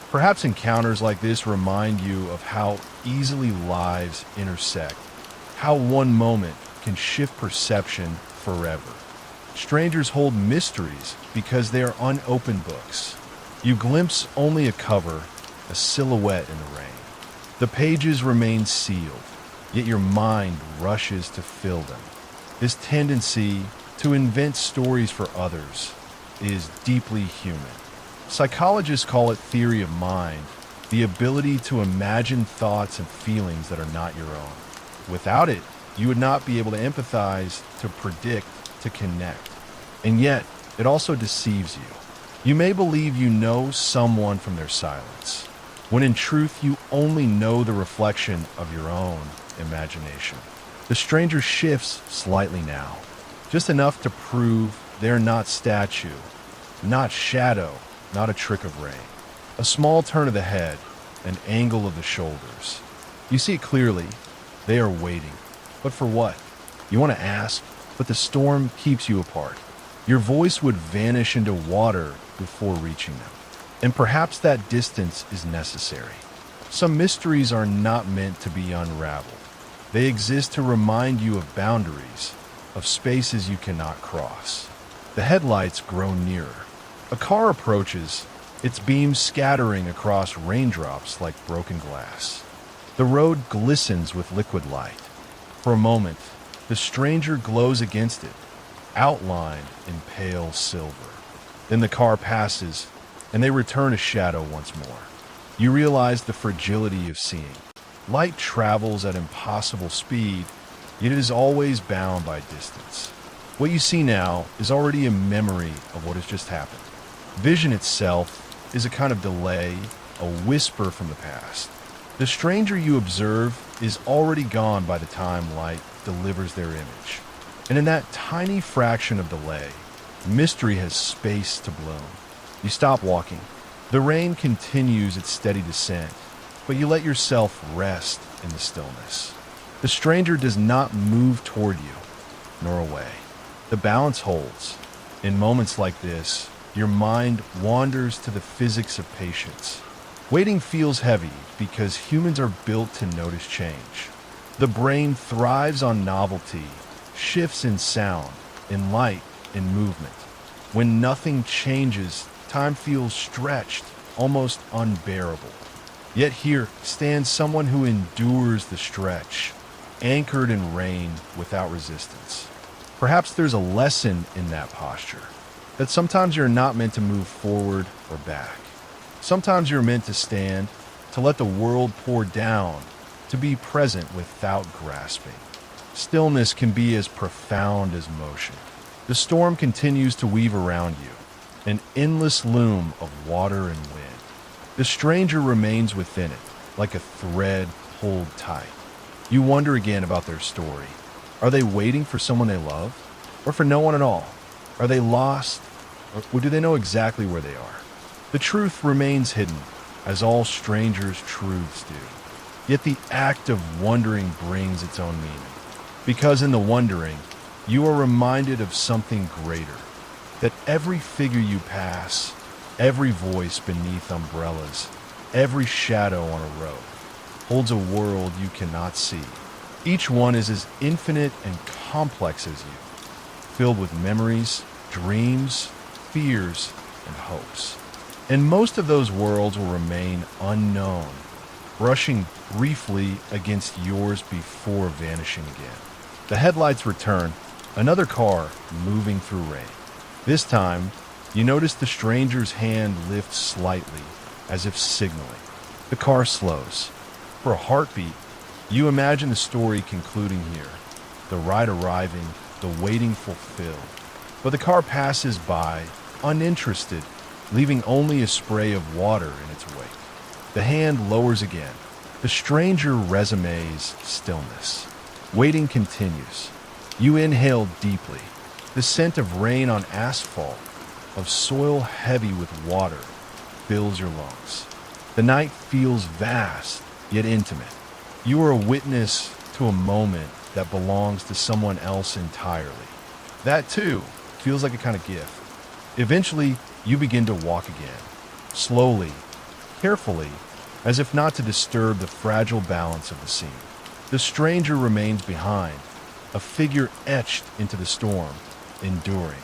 Perhaps encounters like this remind you of how easily lives intersect, how one moment can shift perception forever. Strangers hold mysteries because they are unopened books. You glimpse only a cover, a silhouette in the rain. The pages remain sealed, yet your mind rushes to fill them. This tendency to invent stories for others is deeply human. Psychologists call it theory of mind, the ability to imagine thoughts and feelings that are not your own. Without it, you would not be able to empathize, to predict, to connect. And yet, it also deceives you. You may believe you know someone from their silence, when in truth you only know the reflection of your own imagination. The stranger shifts slightly now, just enough to prove they're not statue, not shadow, not a trick of rain. A small turn of the head, an angle of the shoulders. You see clearly, they are waiting. But for what? You want to ask, but the storm keeps you apart. Your voice would vanish into water before reaching them. And perhaps that distance is necessary. Some mysteries are not meant to be unraveled. They exist to remind you of boundaries, of spaces you cannot cross. The headlights grow nearer. A car approaches, its beams scattering across raindrops like broken glass. The road glistens with liquid light. For a moment, the stranger glows against it, outlined in pale silver. Then the car passes, and they return to shadow once more. You realize the fragility of seeing. Light travels at impossible speed, yet it is always bound by distance. What you see now is already a memory of what has just happened. Vision itself is a kind of delay, a whisper from the past. The stranger you observe is already gone by the time light delivers their image. And in that tiny fraction of delay, mystery has space to bloom. You stop walking. The rain continues its steady descent, but you let yourself rest in the stillness. The stranger does not move toward you, nor away. The balance holds. In moments like this, your mind wanders to the physics of patience. Waiting feels heavy because humans are built to notice change. The brain thrives on novelty, shifts in sound, in light, in movement. When nothing changes, time feels stretched, almost unbearable. Yet here stands someone who endures the stretch, anchored in rain without resistance. Perhaps there's a lesson in that posture, that sometimes you're not meant to move forward or back. Sometimes you're meant to stand, to let the world pour down, to be present without grasping. Stillness can be as profound as motion. The storm continues to weave around you, an endless loom of water and wind. The stranger remains within it, like a thread pulled tight. You wonder again about their story. Are they waiting for someone they love? Or for no one at all? Are they lost? Or do they know exactly where they are? The truth remains hidden, as all strangers' truths do. Yet the act of wondering brings its own meaning. Because in the wondering, you are reminded of something greater. That every figure you pass, every voice beneath umbrellas, every shadow on a road, holds a world you cannot see. Each one is as infinite and complex as you, filled with memories, dreams, fears, and hopes. And most of those worlds will remain unknown, brushing briefly against yours before vanishing again. The headlights return, another car moving through rain. This time, you notice the stranger's hand lift slightly, as if signaling. The car slows. For a heartbeat, you imagine the story concluding here, the ride arriving, the waiting fulfilled. But the car passes by, uninterested, leaving only a spray of water in its wake. The hand lowers again. The stranger resumes stillness. Waiting continues. You inhale deeply. The scent of rain on asphalt, of soil heavy with water, fills your lungs. The night feels vast, yet intimate. You are a witness to a moment that belongs to someone else entirely. That, too, feels like a kind of gift. Eventually, you begin to walk again, slowly, carefully, as if not to disturb the fragile balance of the scene. The stranger remains behind, a figure etched into the storm, enduring.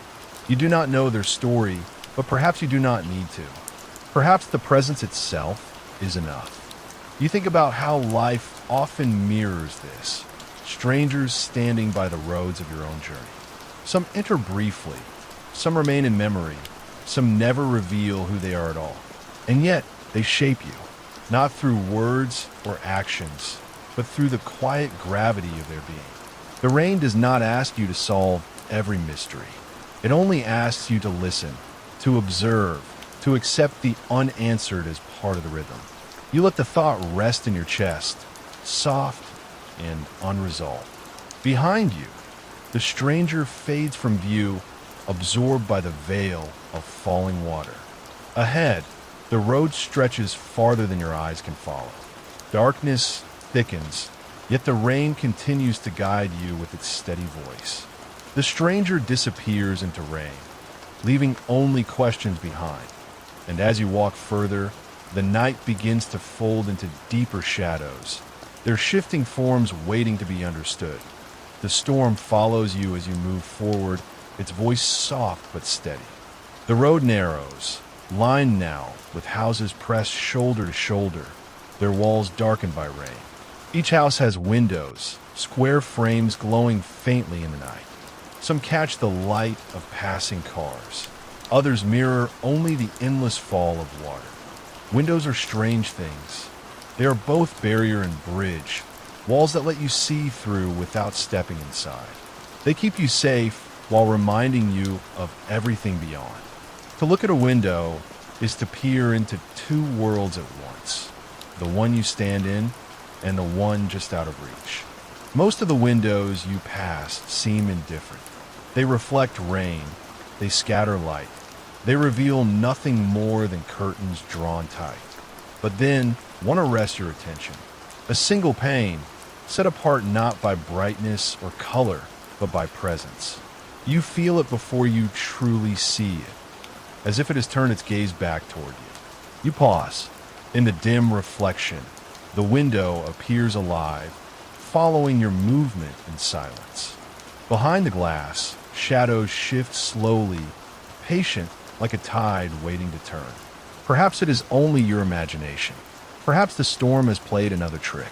You do not know their story, but perhaps you do not need to. Perhaps the presence itself is enough. You think about how life often mirrors this, strangers standing by the roads of your own journey. Some enter briefly, some remain in memory, some never reveal who they are at all. And yet, they shape you, not through words or actions, but through the quiet gravity of their being. The rain does not ask you to solve every mystery. It only asks you to listen, to observe, to accept the unanswered as part of the rhythm. You let the thought rest in your chest, soft and unresolved. Behind you, the stranger fades from view, absorbed by the veil of falling water. Ahead, the road stretches farther than your eyes can follow. Darkness thickens, yet the rain continues to guide you with its steady voice. The stranger disappears into rain, leaving only questions behind. And as you walk further, the night begins to fold into deeper shadows, their shifting forms waiting to be understood. The storm follows you as you move forward, its voice soft but steady. The road narrows, lined now with houses pressed shoulder to shoulder, their walls darkened by rain. Each house has windows, square frames glowing faintly in the night. Some catch the light of passing cars. Others mirror only the endless fall of water. Windows are strange things. They are both barrier and bridge, walls that let you see through without stepping inside. They keep you safe while reminding you of everything beyond. To look at a window is to peer into two worlds at once, the one you stand in and the one just out of reach. Most of the windows you pass seem indifferent. They reflect rain, they scatter light, they reveal nothing more than curtains drawn tight. But then one arrests your attention. A single pane, set apart not by brightness or color, but by presence. You feel it before you truly see it, as if it has turned its gaze back toward you. You pause. In the dim reflection, the window appears alive, following your movement in silence. Behind the glass, shadows shift slowly, patient like a tide waiting to turn. Perhaps it is only your imagination. Perhaps the storm has played another trick.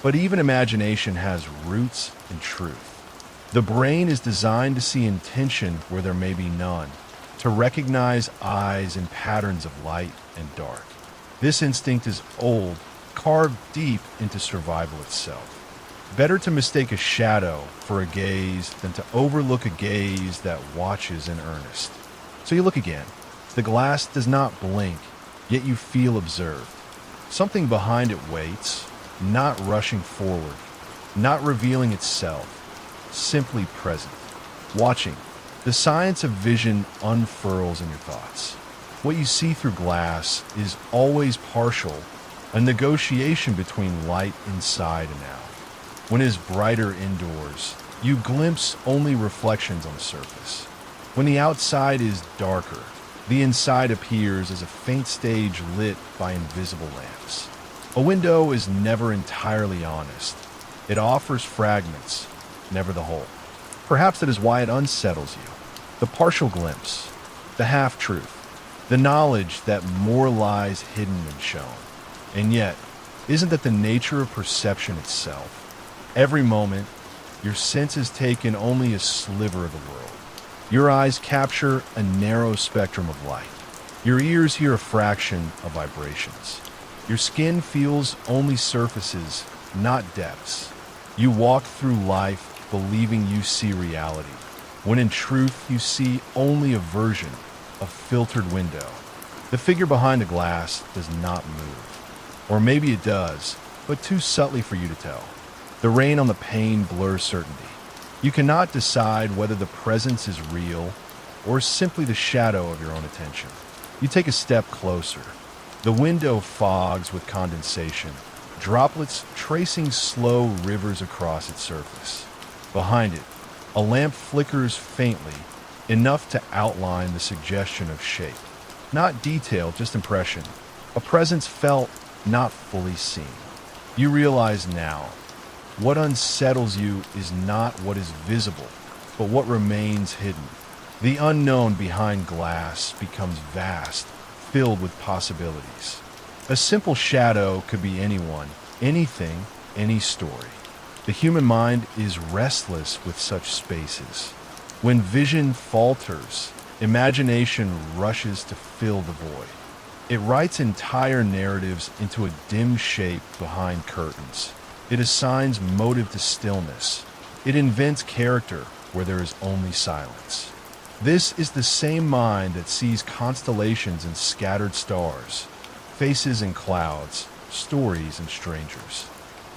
But even imagination has roots in truth. The brain is designed to see intention where there may be none, to recognize eyes and patterns of light and dark. This instinct is old, carved deep into survival itself. Better to mistake a shadow for a gaze than to overlook a gaze that watches in earnest. So you look again. The glass does not blink, yet you feel observed. Something behind it waits, not rushing forward, not revealing itself, simply present, watching. The science of vision unfurls in your thoughts. What you see through glass is always partial, a negotiation between light inside and out. When it is brighter indoors, you glimpse only reflections on the surface. When the outside is darker, the inside appears as a faint stage lit by invisible lamps. A window is never entirely honest. It offers fragments, never the whole. Perhaps that is why it unsettles you. The partial glimpse, the half-truth, the knowledge that more lies hidden than shown. And yet, isn't that the nature of perception itself? Every moment, your senses take in only a sliver of the world. Your eyes capture a narrow spectrum of light. Your ears hear a fraction of vibrations. Your skin feels only surfaces, not depths. You walk through life believing you see reality, when in truth you see only a version, a filtered window. The figure behind the glass does not move. Or maybe it does, but too subtly for you to tell. The rain on the pane blurs certainty. You cannot decide whether the presence is real or simply the shadow of your own attention. You take a step closer. The window fogs with condensation, droplets tracing slow rivers across its surface. Behind it, a lamp flickers faintly, enough to outline the suggestion of shape. Not detail, just impression. A presence felt, not fully seen. You realize now, what unsettles you is not what is visible, but what remains hidden. The unknown behind glass becomes vast, filled with possibilities. A simple shadow could be anyone, anything, any story. The human mind is restless with such spaces. When vision falters, imagination rushes to fill the void. It writes entire narratives into a dim shape behind curtains. It assigns motive to stillness. It invents character where there is only silence. This is the same mind that sees constellations and scattered stars, faces and clouds, stories and strangers.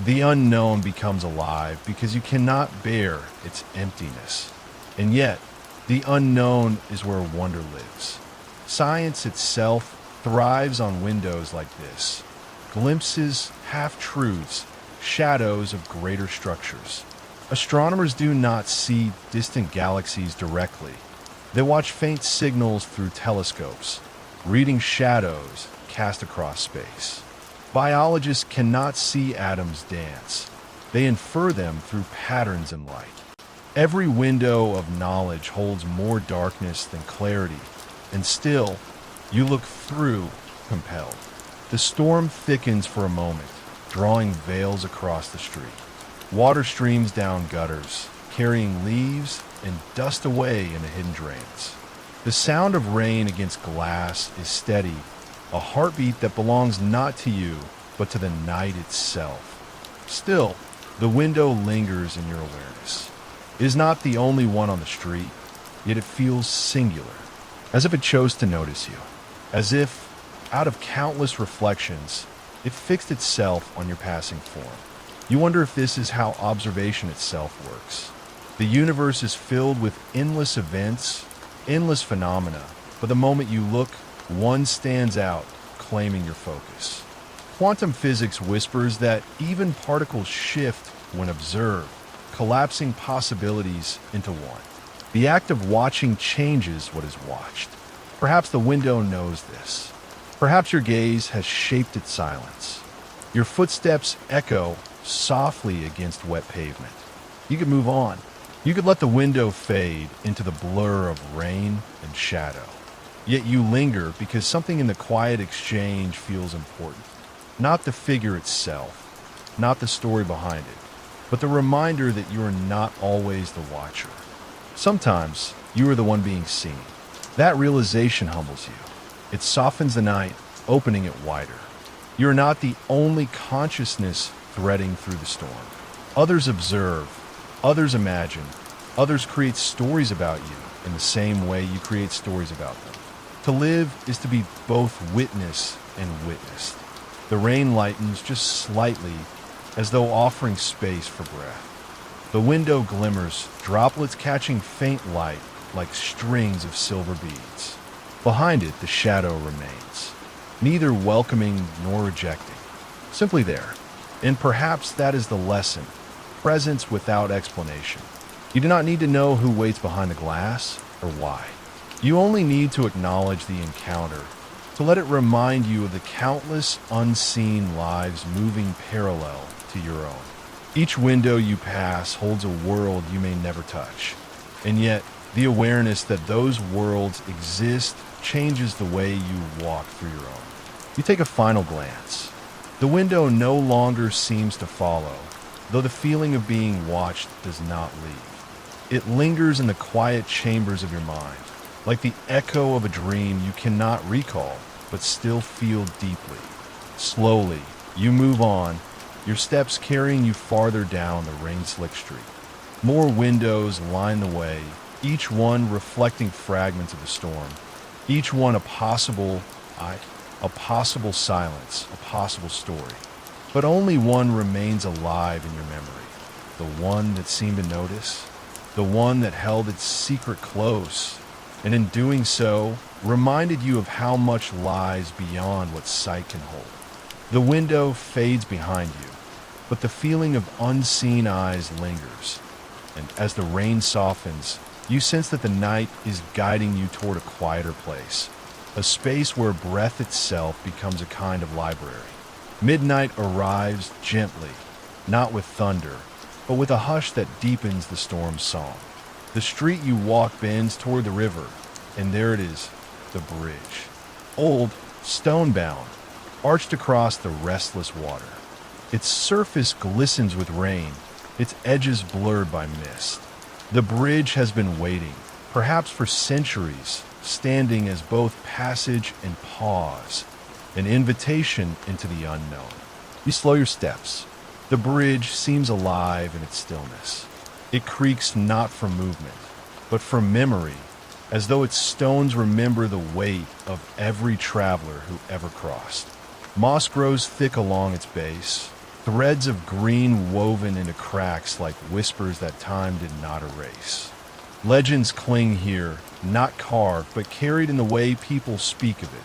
The unknown becomes alive because you cannot bear its emptiness. And yet, the unknown is where wonder lives. Science itself thrives on windows like this. Glimpses, half-truths, shadows of greater structures. Astronomers do not see distant galaxies directly. They watch faint signals through telescopes, reading shadows cast across space. Biologists cannot see atoms dance. They infer them through patterns in light. Every window of knowledge holds more darkness than clarity, and still, you look through, compelled. The storm thickens for a moment, drawing veils across the street. Water streams down gutters, carrying leaves and dust away into hidden drains. The sound of rain against glass is steady, a heartbeat that belongs not to you, but to the night itself. Still, the window lingers in your awareness. It is not the only one on the street, yet it feels singular, as if it chose to notice you, as if, out of countless reflections, it fixed itself on your passing form. You wonder if this is how observation itself works. The universe is filled with endless events, endless phenomena, but the moment you look, one stands out, claiming your focus. Quantum physics whispers that even particles shift when observed, collapsing possibilities into one. The act of watching changes what is watched. Perhaps the window knows this. Perhaps your gaze has shaped its silence. Your footsteps echo softly against wet pavement. You could move on. You could let the window fade into the blur of rain and shadow. Yet you linger because something in the quiet exchange feels important. Not the figure itself, not the story behind it, but the reminder that you are not always the watcher. Sometimes you are the one being seen. That realization humbles you. It softens the night, opening it wider. You are not the only consciousness threading through the storm. Others observe, others imagine, others create stories about you in the same way you create stories about them. To live is to be both witness and witnessed. The rain lightens just slightly, as though offering space for breath. The window glimmers, droplets catching faint light like strings of silver beads. Behind it, the shadow remains, neither welcoming nor rejecting. simply there. And perhaps that is the lesson: presence without explanation. You do not need to know who waits behind the glass or why. You only need to acknowledge the encounter, to let it remind you of the countless unseen lives moving parallel to your own. Each window you pass holds a world you may never touch, and yet the awareness that those worlds exist changes the way you walk through your own. You take a final glance. The window no longer seems to follow, though the feeling of being watched does not leave. It lingers in the quiet chambers of your mind, like the echo of a dream you cannot recall, but still feel deeply. Slowly, you move on, your steps carrying you farther down the rain-slicked street. More windows line the way, each one reflecting fragments of the storm, each one a possible silence, a possible story. But only one remains alive in your memory, the one that seemed to notice, the one that held its secret close, and in doing so, reminded you of how much lies beyond what sight can hold. The window fades behind you, but the feeling of unseen eyes lingers, and as the rain softens, you sense that the night is guiding you toward a quieter place, a space where breath itself becomes a kind of library. Midnight arrives gently, not with thunder, but with a hush that deepens the storm's song. The street you walk bends toward the river, and there it is, the bridge. Old, stone-bound, arched across the restless water. Its surface glistens with rain, its edges blurred by mist. The bridge has been waiting, perhaps for centuries, standing as both passage and pause, an invitation into the unknown. You slow your steps. The bridge seems alive in its stillness. It creaks not from movement, but from memory, as though its stones remember the weight of every traveler who ever crossed. Moss grows thick along its base, threads of green woven into cracks like whispers that time did not erase. Legends cling here, not carved, but carried in the way people speak of it.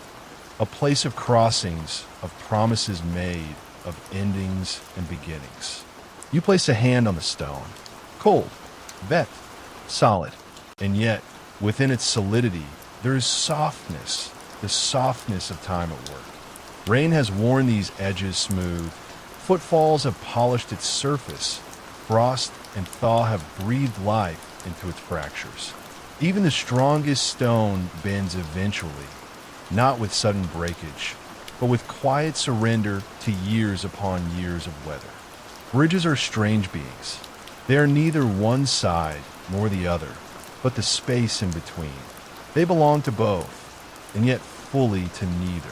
A place of crossings, of promises made, of endings and beginnings. You place a hand on the stone. Cold, vet, solid, and yet, within its solidity, there is softness, the softness of time at work. Rain has worn these edges smooth. Footfalls have polished its surface. Frost and thaw have breathed life into its fractures. Even the strongest stone bends eventually, not with sudden breakage, but with quiet surrender to years upon years of weather. Bridges are strange beings. They are neither one side nor the other, but the space in between. They belong to both, and yet fully to neither.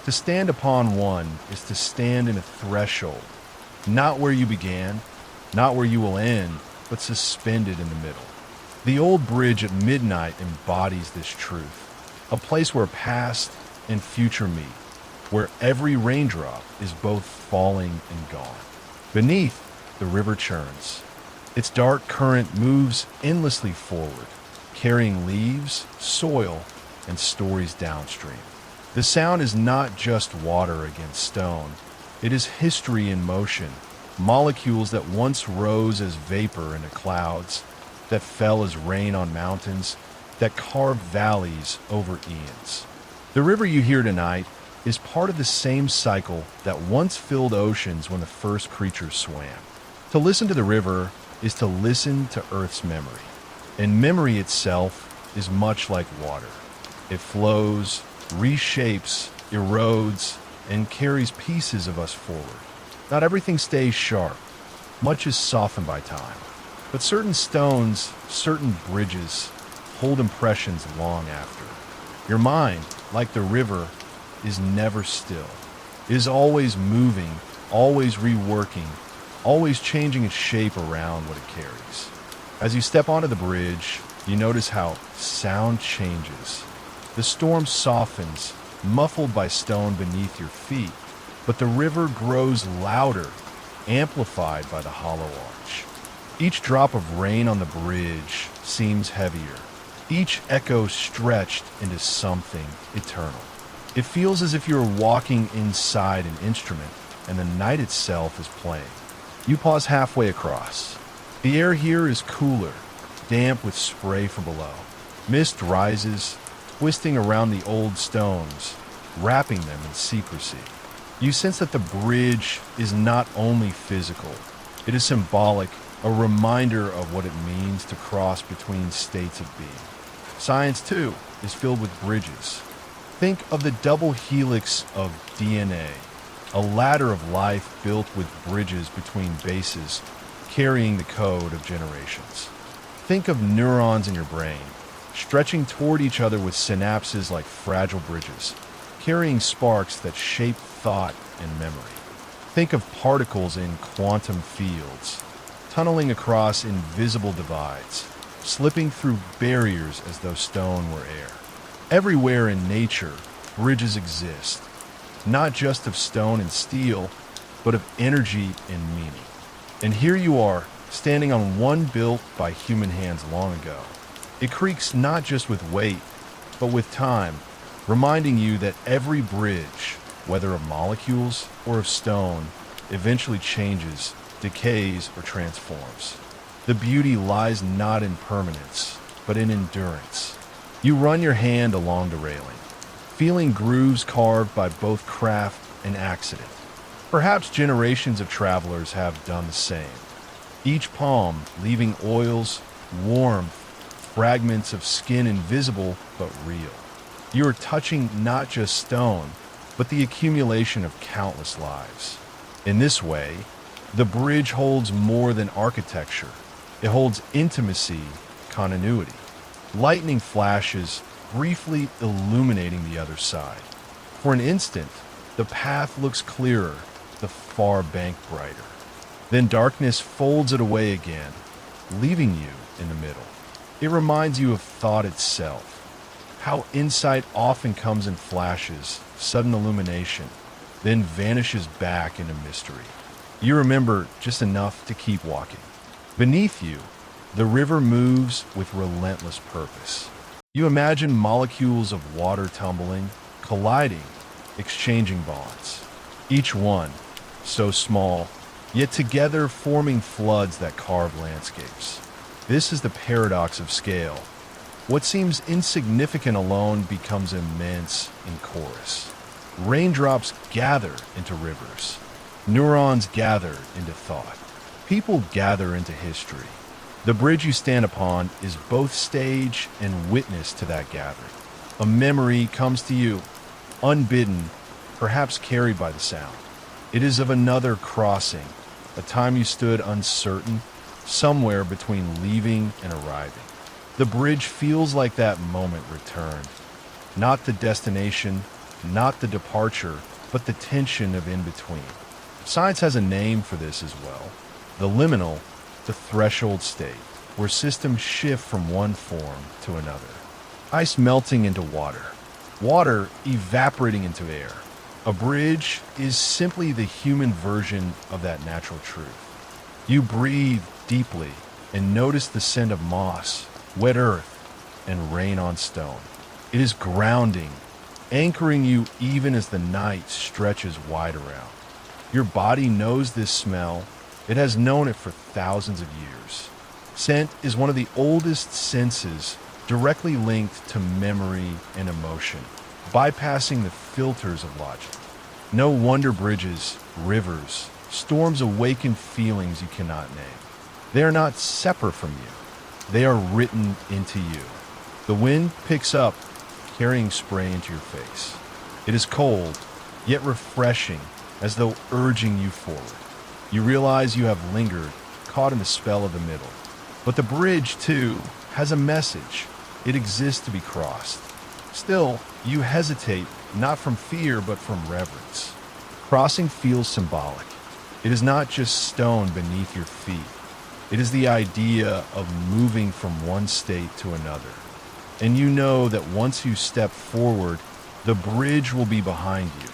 To stand upon one is to stand in a threshold, not where you began, not where you will end, but suspended in the middle. The old bridge at midnight embodies this truth, a place where past and future meet, where every raindrop is both falling and gone. Beneath, the river churns. Its dark current moves endlessly forward, carrying leaves, soil, and stories downstream. The sound is not just water against stone. It is history in motion, molecules that once rose as vapor into clouds, that fell as rain on mountains, that carved valleys over eons. The river you hear tonight is part of the same cycle that once filled oceans when the first creatures swam. To listen to the river is to listen to Earth's memory, and memory itself is much like water. It flows, reshapes, erodes, and carries pieces of us forward. Not everything stays sharp. Much is softened by time. But certain stones, certain bridges, hold impressions long after. Your mind, like the river, is never still. It is always moving, always reworking, always changing its shape around what it carries. As you step onto the bridge, you notice how sound changes. The storm softens, muffled by stone beneath your feet, but the river grows louder, amplified by the hollow arch. Each drop of rain on the bridge seems heavier, each echo stretched into something eternal. It feels as if you are walking inside an instrument, and the night itself is playing. You pause halfway across. The air here is cooler, damp with spray from below. Mist rises, twisting around the old stones, wrapping them in secrecy. You sense that the bridge is not only physical, it is symbolic, a reminder of what it means to cross between states of being. Science, too, is filled with bridges. Think of the double helix of DNA, a ladder of life built with bridges between bases, carrying the code of generations. Think of neurons in your brain, stretching toward each other with synapses like fragile bridges, carrying sparks that shape thought and memory. Think of particles in quantum fields, tunneling across invisible divides, slipping through barriers as though stone were air. Everywhere in nature, bridges exist, not just of stone and steel, but of energy and meaning. And here you are, standing on one built by human hands long ago. It creaks not just with weight, but with time, reminding you that every bridge, whether of molecules or of stone, eventually changes, decays, or transforms. The beauty lies not in permanence, but in endurance. You run your hand along the railing, feeling grooves carved by both craft and accident. Perhaps generations of travelers have done the same, each palm leaving oils, warmth, fragments of skin invisible but real. You are touching not just stone, but the accumulation of countless lives. In this way, the bridge holds more than architecture. It holds intimacy, continuity. Lightning flashes, briefly illuminating the other side. For an instant, the path looks clearer, the far bank brighter. Then darkness folds it away again, leaving you in the middle. It reminds you of thought itself, how insight often comes in flashes, sudden illumination, then vanishes back into mystery. You remember just enough to keep walking. Beneath you, the river moves with relentless purpose. You imagine molecules of water tumbling, colliding, exchanging bonds. Each one, so small, yet together forming floods that carve landscapes. This is the paradox of scale. What seems insignificant alone becomes immense in chorus. Raindrops gather into rivers. Neurons gather into thought. People gather into history. The bridge you stand upon is both stage and witness to that gathering. A memory comes to you, unbidden, perhaps carried by the sound. It is of another crossing, a time you stood uncertain, somewhere between leaving and arriving. The bridge feels like that moment returned. Not the destination, not the departure, but the tension of in between. Science has a name for this as well. The liminal, the threshold state, where systems shift from one form to another. Ice melting into water, water evaporating into air. A bridge is simply the human version of that natural truth. You breathe deeply and notice the scent of moss, wet earth, and rain on stone. It is grounding, anchoring you even as the night stretches wide around. Your body knows this smell. It has known it for thousands of years. Scent is one of the oldest senses, directly linked to memory and emotion, bypassing the filters of logic. No wonder bridges, rivers, storms awaken feelings you cannot name. They are not separate from you. They are written into you. The wind picks up, carrying spray into your face. It is cold, yet refreshing, as though urging you forward. You realize you have lingered, caught in the spell of the middle. But the bridge, too, has a message. It exists to be crossed. Still, you hesitate, not from fear, but from reverence. Crossing feels symbolic. It is not just stone beneath your feet. It is the idea of moving from one state to another. And you know that once you step forward, the bridge will be behind you,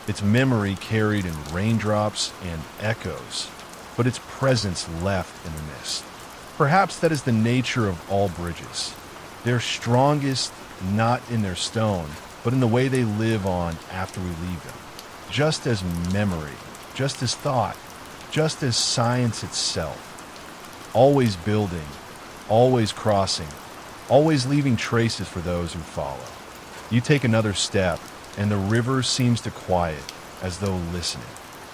its memory carried in raindrops and echoes, but its presence left in the mist. Perhaps that is the nature of all bridges. They're strongest not in their stone, but in the way they live on after we leave them. Just as memory, just as thought, just as science itself. Always building, always crossing, always leaving traces for those who follow. You take another step, and the river seems to quiet, as though listening.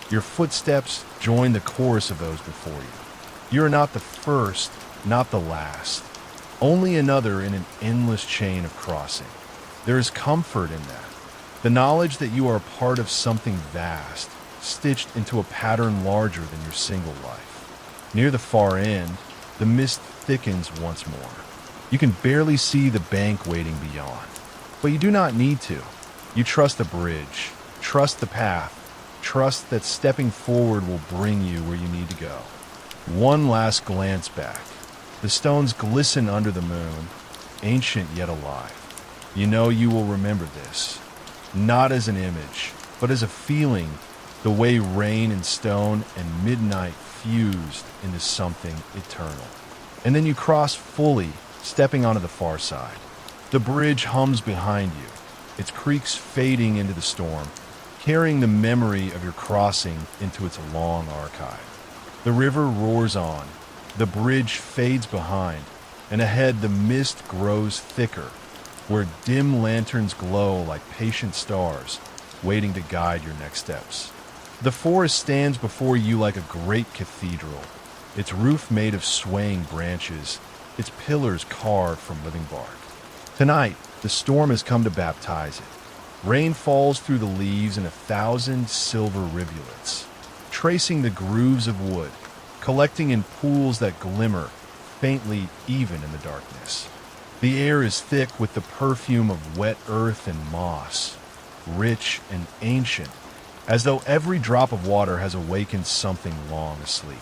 Your footsteps join the chorus of those before you. You are not the first, not the last, only another in an endless chain of crossing. There is comfort in that. The knowledge that you are part of something vast, stitched into a pattern larger than your single life. Near the far end, the mist thickens once more. You can barely see the bank waiting beyond. But you do not need to. You trust the bridge, trust the path, trust that stepping forward will bring you where you need to go. One last glance back. The stones glisten under the moon, ancient yet alive. You know you will remember this, not as an image, but as a feeling, the way rain and stone and midnight fused into something eternal. And then you cross fully, stepping onto the far side. The bridge hums behind you, its creaks fading into the storm, carrying the memory of your crossing into its long archive. The river roars on, the bridge fades behind, and ahead the mist grows thicker, where dim lanterns glow like patient stars, waiting to guide your next steps. The forest stands before you like a great cathedral, its roof made of swaying branches, its pillars carved from living bark. Tonight, the storm has come to baptize it. Rain falls through the leaves in 1,000 silver rivulets, tracing the grooves of wood, collecting in pools that glimmer faintly even in the darkness. The air is thick with the perfume of wet earth and moss, rich and ancient, as though every drop of water has awakened something long asleep.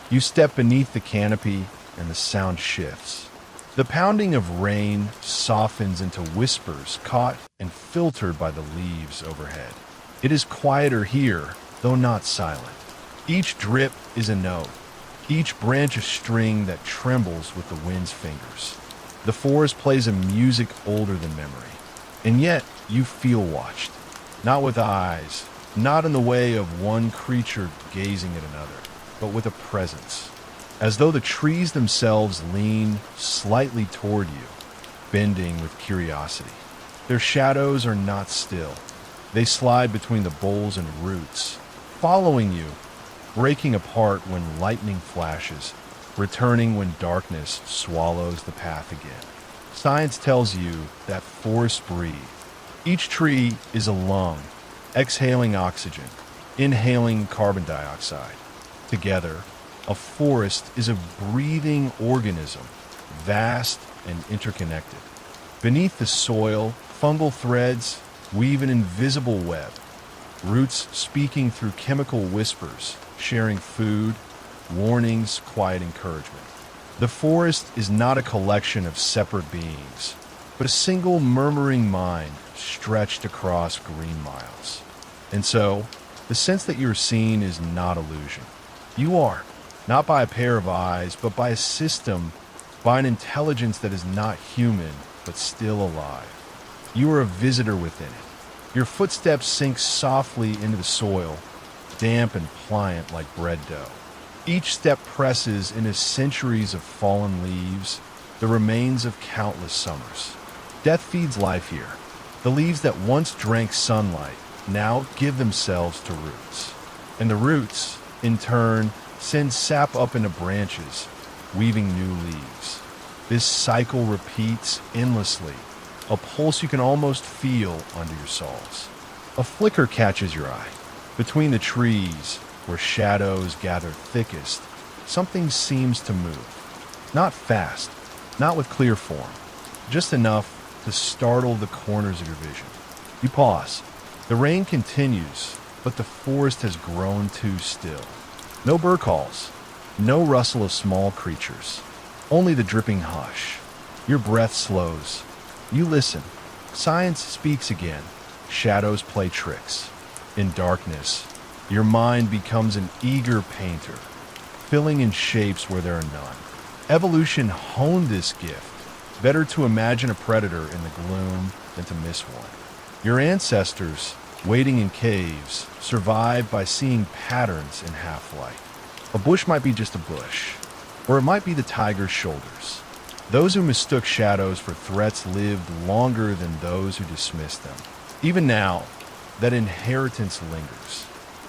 You step beneath the canopy, and the sound shifts. The pounding of rain softens into whispers caught and filtered by the leaves overhead. It is quieter here, though not silent. Each drip is a note, each branch a string that trembles with the wind's fingers. The forest plays a music older than memory, and yet you feel watched. Not with eyes, not in the way of one creature gazing at another, but with a presence, as though the trees themselves lean slightly toward you, bending with curiosity. Their shadows are not still. They slide between the boles and roots, following you, breaking apart when lightning flashes, returning when darkness swallows the path again. Science tells you that forests breathe. Each tree is a lung, exhaling oxygen, inhaling carbon dioxide. Together, a forest is a breathing organism, vast and interconnected. Beneath the soil, fungal threads weave an invisible web, roots speaking through chemical whispers, sharing food, warnings, quiet encouragement. The forest is not a collection of separate beings, but a single murmuring mind stretched across green miles. And so, the sense that you're seen is not illusion. You are, not by a pair of eyes, but by a system, by an intelligence that is not human, but still alive. You are a visitor within it. Your footsteps sink softly into the soil, damp and pliant like bread dough. Each step presses into centuries of fallen leaves, the remains of countless summers. Death feeds life here. The leaves that once drank sunlight now give themselves to roots. And the roots, in turn, send sap up into branches, weaving new leaves. This cycle repeats endlessly, a pulse you can almost feel under your soles. A flicker catches your eye. Between the trees, where shadows gather thickest, something seems to move. Not fast, not with clear form, just enough to startle the corners of your vision. You pause. The rain continues, but the forest has grown too still. No bird calls, no rustle of small creatures, only the dripping hush. Your breath slows. You listen. Science speaks again. Shadows play tricks. In darkness, your mind becomes an eager painter, filling in shapes where there are none. Evolution honed this gift. Better to imagine a predator in the gloom than to miss one. Your ancestors, waiting in caves, survive by seeing patterns in half-light. A bush might be just a bush, or it might be the tiger's shoulders. Those who mistook shadows for threats lived longer than those who dismissed them. Even now, that inheritance lingers.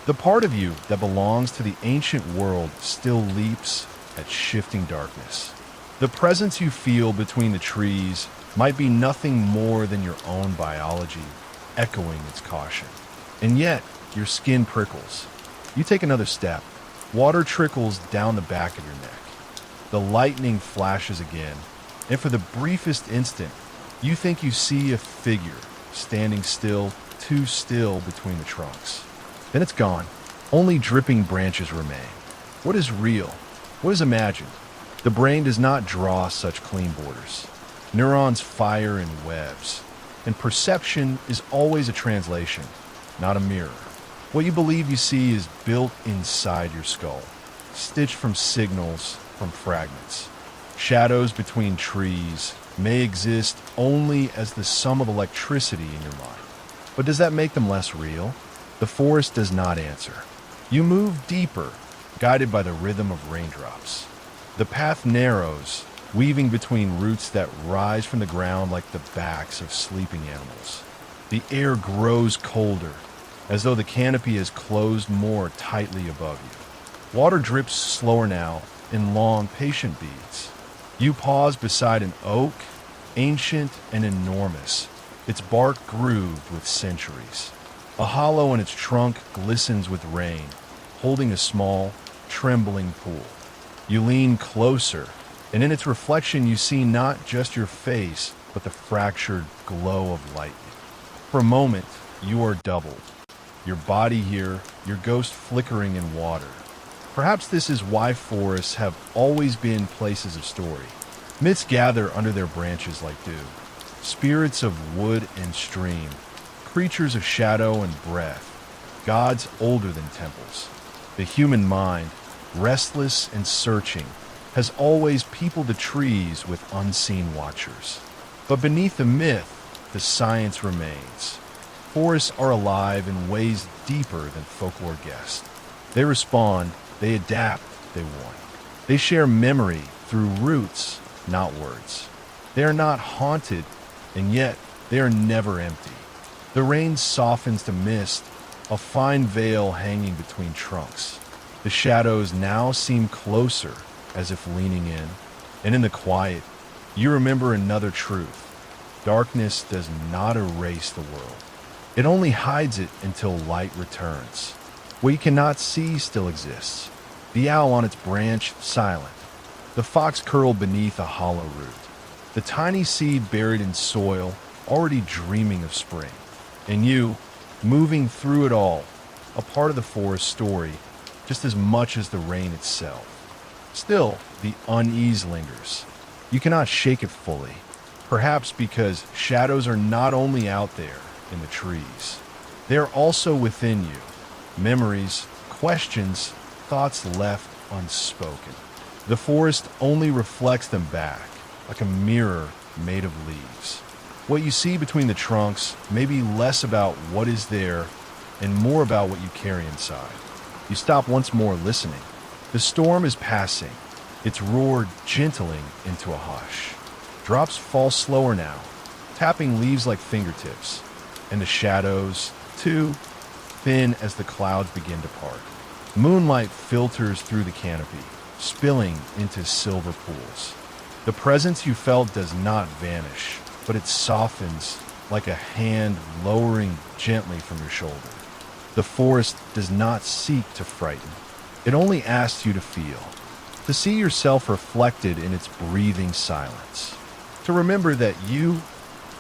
The part of you that belongs to the ancient world still leaps at shifting darkness. The presence you feel between the trees might be nothing more than your own biology, echoing its caution. And yet, your skin prickles. You take another step. Water trickles down the back of your neck. The lightning flashes again, and for the briefest instant, you think you see a figure standing still, too still between the trunks. Then it's gone. Only dripping branches remain. What is real? What is imagined? The brain does not draw such clean borders. Neurons fire in webs, and perception is always a translation, not a mirror. What you believe you see is built inside your skull, stitched from signals, from fragments. Shadows between trees may exist only as the sum of electricity in your mind. But does that make them less real? The forest does not answer. You move deeper, guided by the rhythm of raindrops. The path narrows, weaving between roots that rise from the ground like the backs of sleeping animals. The air grows colder, as though the canopy has closed more tightly above you. Water drips slower now, in long, patient beads. You pause beside an oak, ancient and enormous, its bark grooved with centuries. A hollow in its trunk glistens with rain, holding a small, trembling pool. You lean closer, and in its reflection you see not just your face, but the fractured glow of lightning. For a moment, you are doubled. Your body here, your ghost flickering in water. Perhaps this is why forests have always been places of story. Myths gather under their branches like dew. Spirits of wood and stream, creatures of shadow and breath, gods older than temples. The human mind, restless and searching, has always peopled the trees with unseen watchers. But beneath the myth, the science remains. Forests are alive in ways deeper than folklore guessed. They respond, they adapt, they warn. They share memory through roots, not words. They are not haunted, and yet they are never empty. The rain softens to mist, a fine veil hanging between trunks. The shadows now seem closer, as if leaning in, and in the quiet, you remember another truth. Darkness does not erase the world. It only hides it until light returns. What you cannot see still exists. The owl on its branch, silent. The fox curled beneath a hollow root. The tiny seed buried in soil, already dreaming of spring. And you, moving through it all, a part of the forest story, just as much as the rain itself. Still, the unease lingers. You cannot shake it fully, perhaps because shadows are not only out there in the trees. They are also within you. Memories, questions, thoughts left unspoken. The forest only reflects them back, like a mirror made of leaves. What you see between the trunks may be less about what is there and more about what you carry inside. You stop once more listening. The storm is passing, its roar gentling into a hush. Drops fall slower now, tapping leaves like fingertips, and the shadows, too, thin as the clouds begin to part. Moonlight filters through the canopy, spilling into silver pools. The presence you felt does not vanish, but it softens like a hand lowering gently from your shoulder. The forest does not seek to frighten. It only asks you to feel, to see yourself reflected in its breathing silence, to remember that you,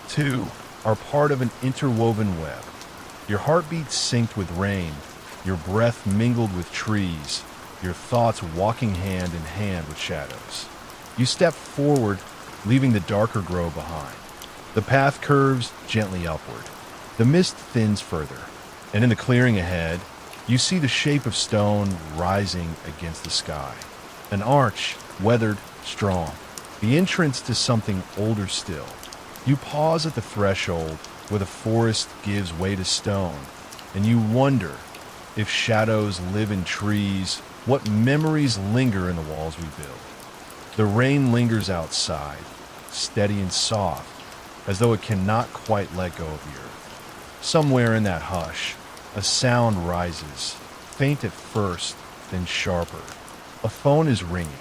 too, are part of an interwoven web. Your heartbeat synced with rain, your breath mingled with trees, your thoughts walking hand in hand with shadows. You step forward, leaving the darker grove behind. The path curves gently upward. The mist thins further, and in the clearing ahead, you see the shape of stone rising against the sky. An arch, weathered, strong. The entrance to something older still. You pause at the threshold where the forest gives way to stone, and you wonder if shadows live in trees, what memories linger in the walls we build. The rain lingers outside, steady and soft, as though it cannot quite let go of the earth. Somewhere in that hush, a sound rises, faint at first, then sharper. A phone is ringing,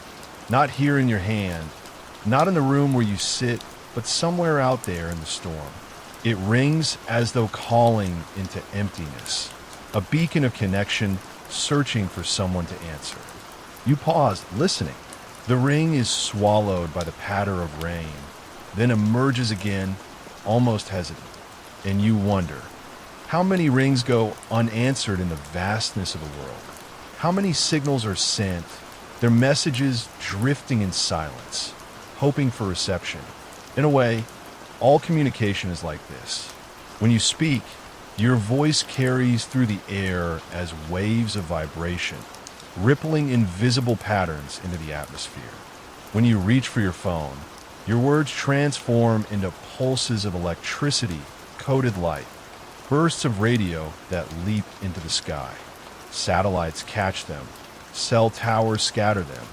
not here in your hand, not in the room where you sit, but somewhere out there in the storm. It rings as though calling into emptiness, a beacon of connection searching for someone to answer. You pause, listening. The ring is swallowed by the patter of rain, then emerges again, almost hesitant. And you wonder, how many rings go unanswered in the vastness of the world? How many signals are sent, their messages drifting in silence, hoping for reception? In a way, all communication is like this. When you speak, your voice carries through the air as waves of vibration, rippling invisible patterns into the atmosphere. When you reach for your phone, your words transform into pulses of electricity, coded light, bursts of radio that leap into the sky. Satellites catch them, cell towers scatter them,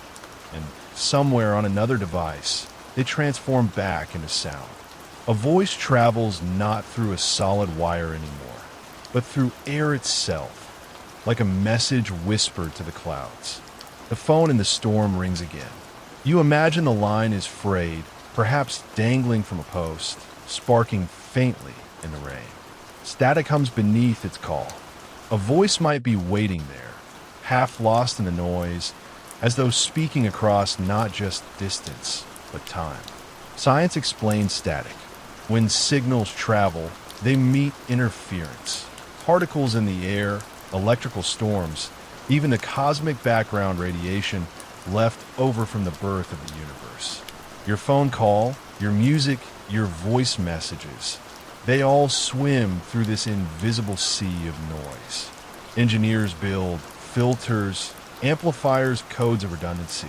and somewhere on another device, they transform back into sound. A voice travels not through a solid wire anymore, but through air itself, like a message whispered to the clouds. The phone in the storm rings again. You imagine the line is frayed, perhaps dangling from a post, sparking faintly in the rain. Static hums beneath its call. A voice might be waiting there, half lost in the noise, as though speaking across not just distance, but time. Science explains static. When signals travel, they meet interference. Particles in the air, electrical storms, even the cosmic background radiation left over from the birth of the universe. Your phone call, your music, your voice messages, they all swim through this invisible sea of noise. Engineers build filters, amplifiers, codes of redundancy,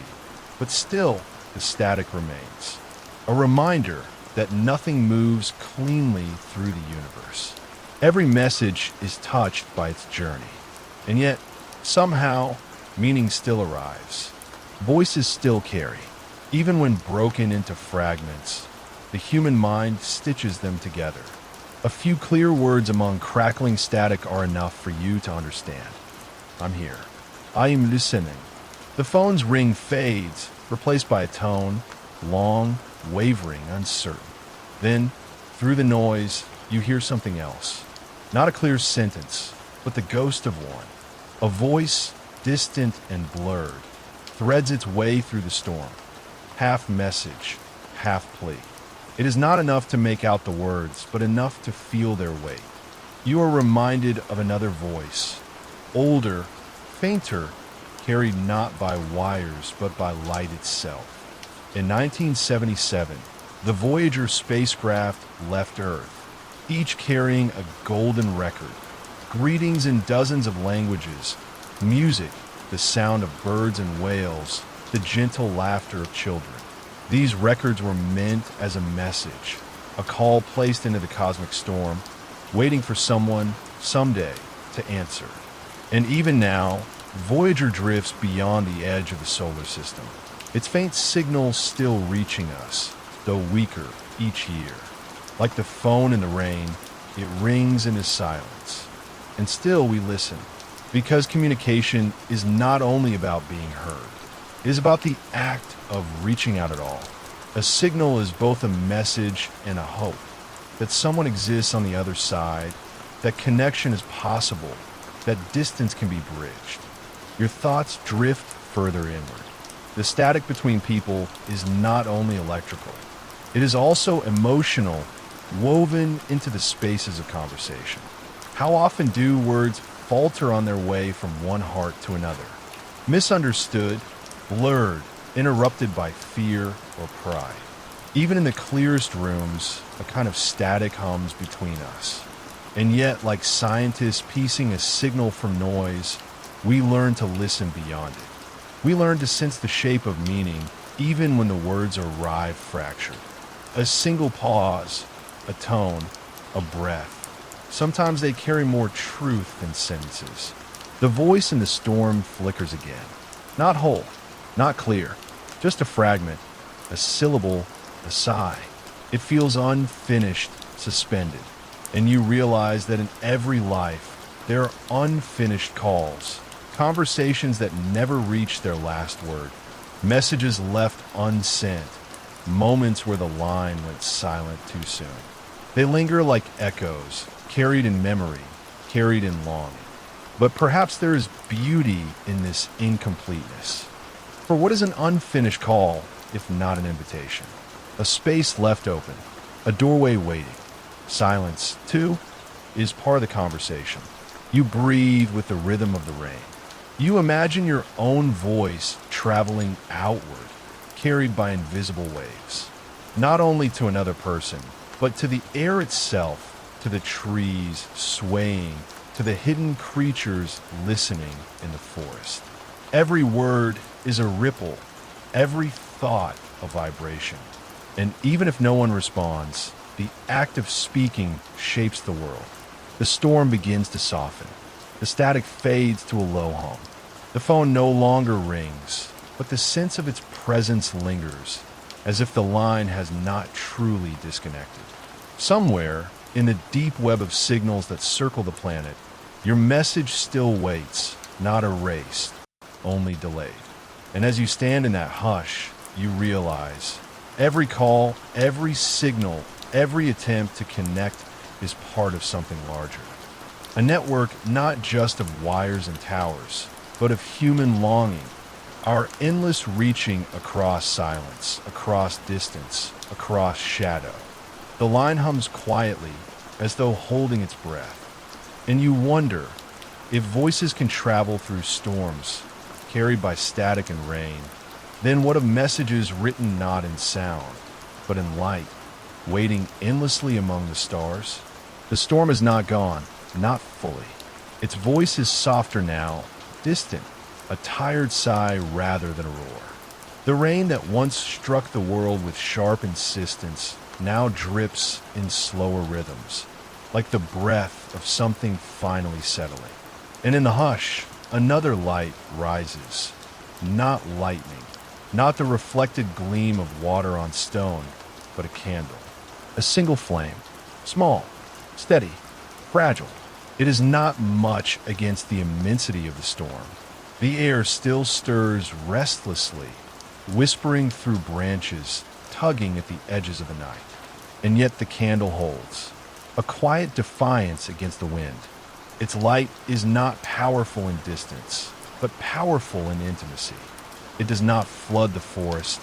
but still the static remains. A reminder that nothing moves cleanly through the universe. Every message is touched by its journey, and yet, somehow, meaning still arrives. Voices still carry. Even when broken into fragments, the human mind stitches them together. A few clear words among crackling static are enough for you to understand. I'm here. I am listening. The phone's ring fades, replaced by a tone, long, wavering, uncertain. Then, through the noise, you hear something else. Not a clear sentence, but the ghost of one. A voice, distant and blurred, threads its way through the storm. Half message, half plea. It is not enough to make out the words, but enough to feel their weight. You are reminded of another voice, older, fainter, carried not by wires, but by light itself. In 1977, the Voyager spacecraft left Earth, each carrying a golden record, greetings in dozens of languages, music, the sound of birds and whales, the gentle laughter of children. These records were meant as a message, a call placed into the cosmic storm, waiting for someone, someday, to answer. And even now, Voyager drifts beyond the edge of the solar system, its faint signals still reaching us, though weaker each year. Like the phone in the rain, it rings into silence. And still we listen, because communication is not only about being heard. It is about the act of reaching out at all. A signal is both a message and a hope that someone exists on the other side, that connection is possible, that distance can be bridged. Your thoughts drift further inward. The static between people is not only electrical, it is also emotional, woven into the spaces of conversation. How often do words falter on their way from one heart to another? Misunderstood, blurred, interrupted by fear or pride. Even in the clearest rooms, a kind of static hums between us. And yet, like scientists piecing a signal from noise, we learn to listen beyond it. We learn to sense the shape of meaning, even when the words arrive fractured. A single pause, a tone, a breath, Sometimes they carry more truth than sentences. The voice in the storm flickers again. Not whole, not clear, just a fragment, a syllable, a sigh. It feels unfinished, suspended, and you realize that in every life there are unfinished calls, conversations that never reach their last word, messages left unsent, moments where the line went silent too soon. They linger like echoes, carried in memory, carried in longing. But perhaps there is beauty in this incompleteness. For what is an unfinished call if not an invitation? A space left open, a doorway waiting. Silence, too, is part of the conversation. You breathe with the rhythm of the rain. You imagine your own voice traveling outward, carried by invisible waves, not only to another person, but to the air itself, to the trees swaying, to the hidden creatures listening in the forest. Every word is a ripple, every thought a vibration. And even if no one responds, the act of speaking shapes the world. The storm begins to soften. The static fades to a low hum. The phone no longer rings, but the sense of its presence lingers, as if the line has not truly disconnected. Somewhere, in the deep web of signals that circle the planet, your message still waits, not erased, only delayed. And as you stand in that hush, you realize every call, every signal, every attempt to connect is part of something larger. A network not just of wires and towers, but of human longing, our endless reaching across silence, across distance, across shadow. The line hums quietly, as though holding its breath. And you wonder, if voices can travel through storms, carried by static and rain, then what of messages written not in sound, but in light, waiting endlessly among the stars? The storm is not gone, not fully. Its voice is softer now, distant, a tired sigh rather than a roar. The rain that once struck the world with sharp insistence now drips in slower rhythms, like the breath of something finally settling. And in the hush, another light rises, not lightning, not the reflected gleam of water on stone, but a candle. A single flame, small, steady, fragile. It is not much against the immensity of the storm. The air still stirs restlessly, whispering through branches, tugging at the edges of the night. And yet the candle holds, a quiet defiance against the wind. Its light is not powerful in distance, but powerful in intimacy. It does not flood the forest,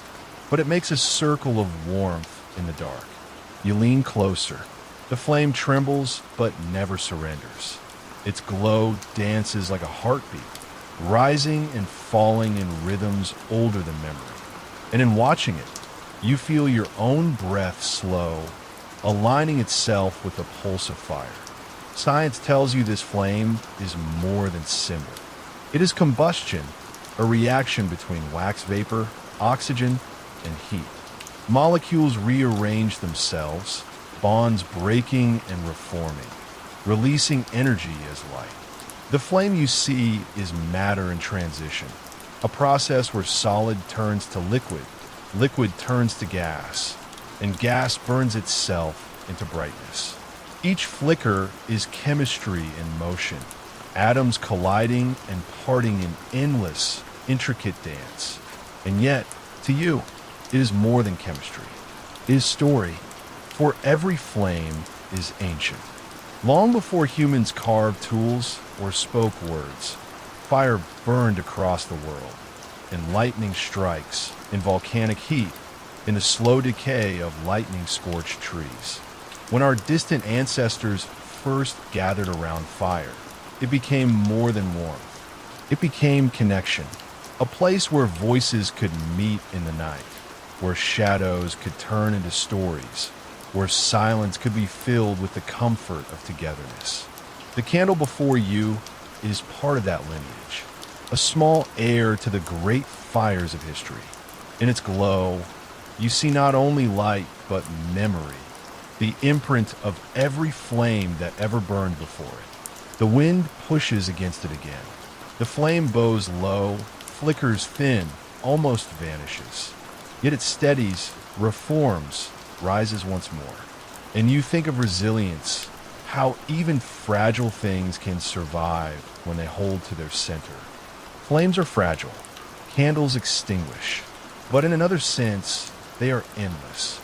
but it makes a circle of warmth in the dark. You lean closer. The flame trembles, but never surrenders. Its glow dances like a heartbeat, rising and falling in rhythms older than memory. And in watching it, you feel your own breath slow, aligning itself with the pulse of fire. Science tells you this flame is more than symbol. It is combustion, a reaction between wax vapor, oxygen, and heat. Molecules rearrange themselves, bonds breaking and reforming, releasing energy as light. The flame you see is matter in transition, a process where solid turns to liquid, liquid turns to gas, and gas burns itself into brightness. Each flicker is chemistry in motion, atoms colliding and parting in endless, intricate dance. And yet, to you, it is more than chemistry. It is story, for every flame is ancient. Long before humans carved tools or spoke words, fire burned across the world, and lightning strikes in volcanic heat, in the slow decay of lightning-scorched trees. When our distant ancestors first gathered around fire, it became more than warmth. It became connection, a place where voices could meet in the night, where shadows could turn into stories, where silence could be filled with the comfort of togetherness. The candle before you is part of that lineage, a small heir to the great fires of history. In its glow, you see not only light, but memory. the imprint of every flame that ever burned before it. The wind pushes against it again. The flame bows low, flickers thin, almost vanishes. Yet it steadies, reforms, rises once more. And you think of resilience, how even fragile things can survive when they hold to their center. Flames are fragile, candles extinguish, but in another sense, they are endless.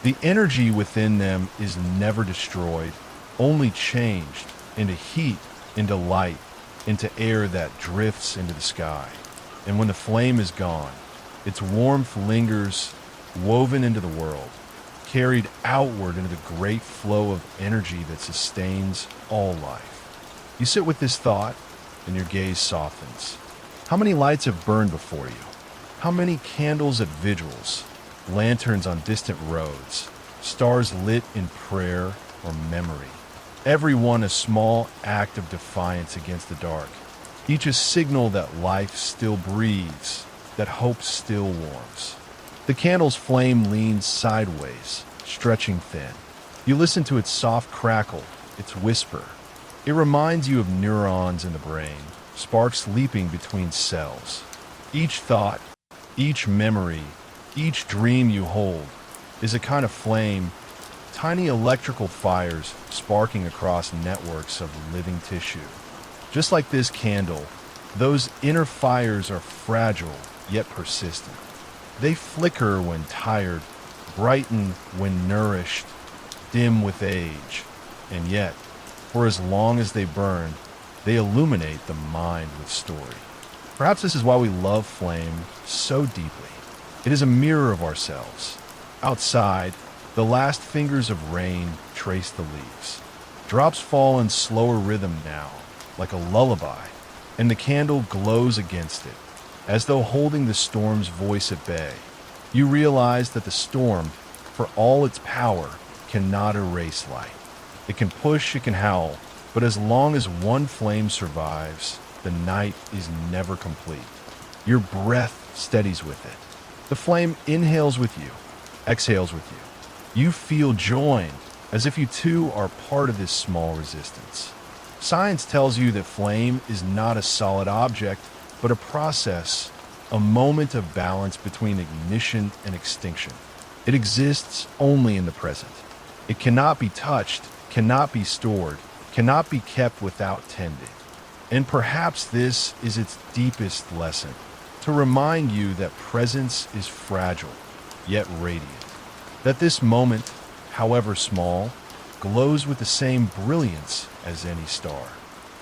The energy within them is never destroyed, only changed into heat, into light, into air that drifts into the sky. And when the flame is gone, its warmth lingers, woven into the world, carried outward into the great flow of energy that sustains all life. You sit with this thought, and your gaze softens. How many lights have burned before you? How many candles at vigils, lanterns on distant roads, stars lit in prayer or memory? Every one a small act of defiance against the dark, each a signal that life still breathes, that hope still warms. The candle's flame leans sideways, stretching thin. You listen to its soft crackle, its whisper. It reminds you of neurons in the brain, sparks leaping between cells. Each thought, each memory, each dream you hold is a kind of flame, tiny electrical fires sparking across networks of living tissue. Just like this candle, those inner fires are fragile yet persistent. They flicker when tired, brighten when nourished, dim with age, and yet, for as long as they burn, they illuminate the mind with story. Perhaps this is why we love flame so deeply. It is a mirror of ourselves. Outside, the last fingers of rain trace the leaves. Drops fall in slower rhythm now, like a lullaby, and the candle glows against it, as though holding the storm's voice at bay. You realize that the storm, for all its power, cannot erase light. It can push, it can howl, but as long as one flame survives, the night is never complete. Your breath steadies with it. The flame inhales with you, exhales with you. You feel joined, as if you too are part of this small resistance. Science tells you that flame is not a solid object, but a process, a moment of balance between ignition and extinction. It exists only in the present. It cannot be touched, cannot be stored, cannot be kept without tending. And perhaps this is its deepest lesson, to remind you that presence is fragile, yet radiant. That this moment, however small, glows with the same brilliance as any star.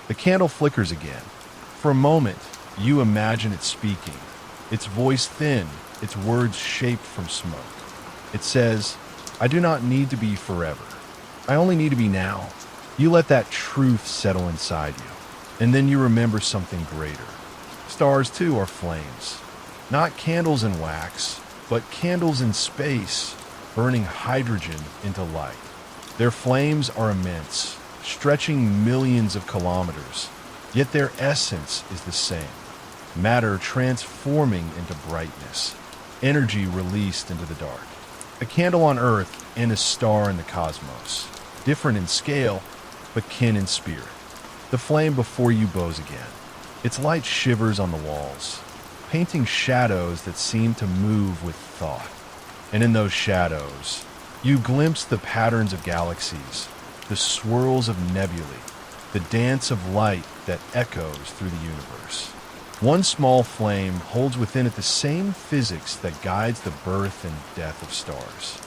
The candle flickers again. For a moment, you imagine it speaking, its voice thin, its words shaped from smoke. It says, "I do not need to be forever. I only need to be now." You let that truth settle inside you, and then you remember something greater. Stars, too, are flames. Not candles in wax, but candles in space, burning hydrogen into light. Their flames are immense, stretching millions of kilometers, yet their essence is the same. Matter transforming into brightness, energy released into the dark. A candle on Earth and a star in the cosmos, different in scale, but kin in spirit. The flame before you bows again. Its light shivers on the walls, painting shadows that seem to move with thought. And in those shadows, you glimpse the patterns of galaxies, the swirls of nebulae, the dance of light that echoes through the universe. One small flame holds within it the same physics that guides the birth and death of stars.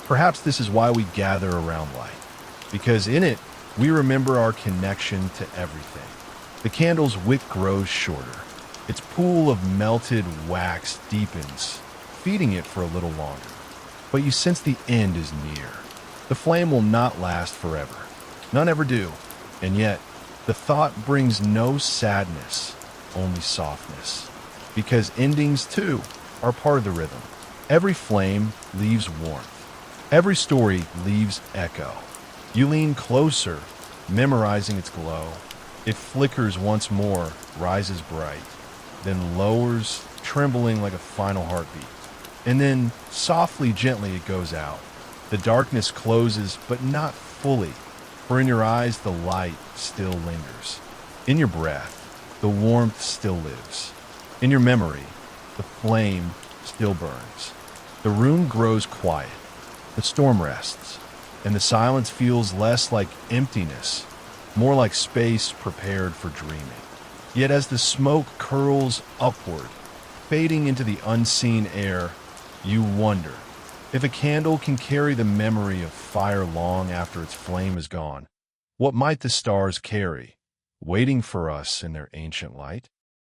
Perhaps this is why we gather around light, because in it we remember our connection to everything. The candle's wick grows shorter. Its pool of melted wax deepens, feeding it for a little longer. But you sense the end is near. The flame will not last forever. None ever do. And yet, the thought brings no sadness, only softness. Because endings, too, are part of the rhythm. Every flame leaves warmth. Every story leaves echo. You lean closer, memorizing its glow. It flickers once more, rises bright, then lowers, trembling like a final heartbeat. And then, softly, gently, it goes out, The darkness closes, but not fully, for in your eyes the light still lingers. In your breath, the warmth still lives. In your memory, the flame still burns. The room grows quiet, the storm rests, and the silence feels less like emptiness, more like space prepared for dreaming. Yet as the smoke curls upward, fading into the unseen air, you wonder if a candle can carry the memory of fire long after its flame is gone. What might the stars carry, waiting for us in their ancient light?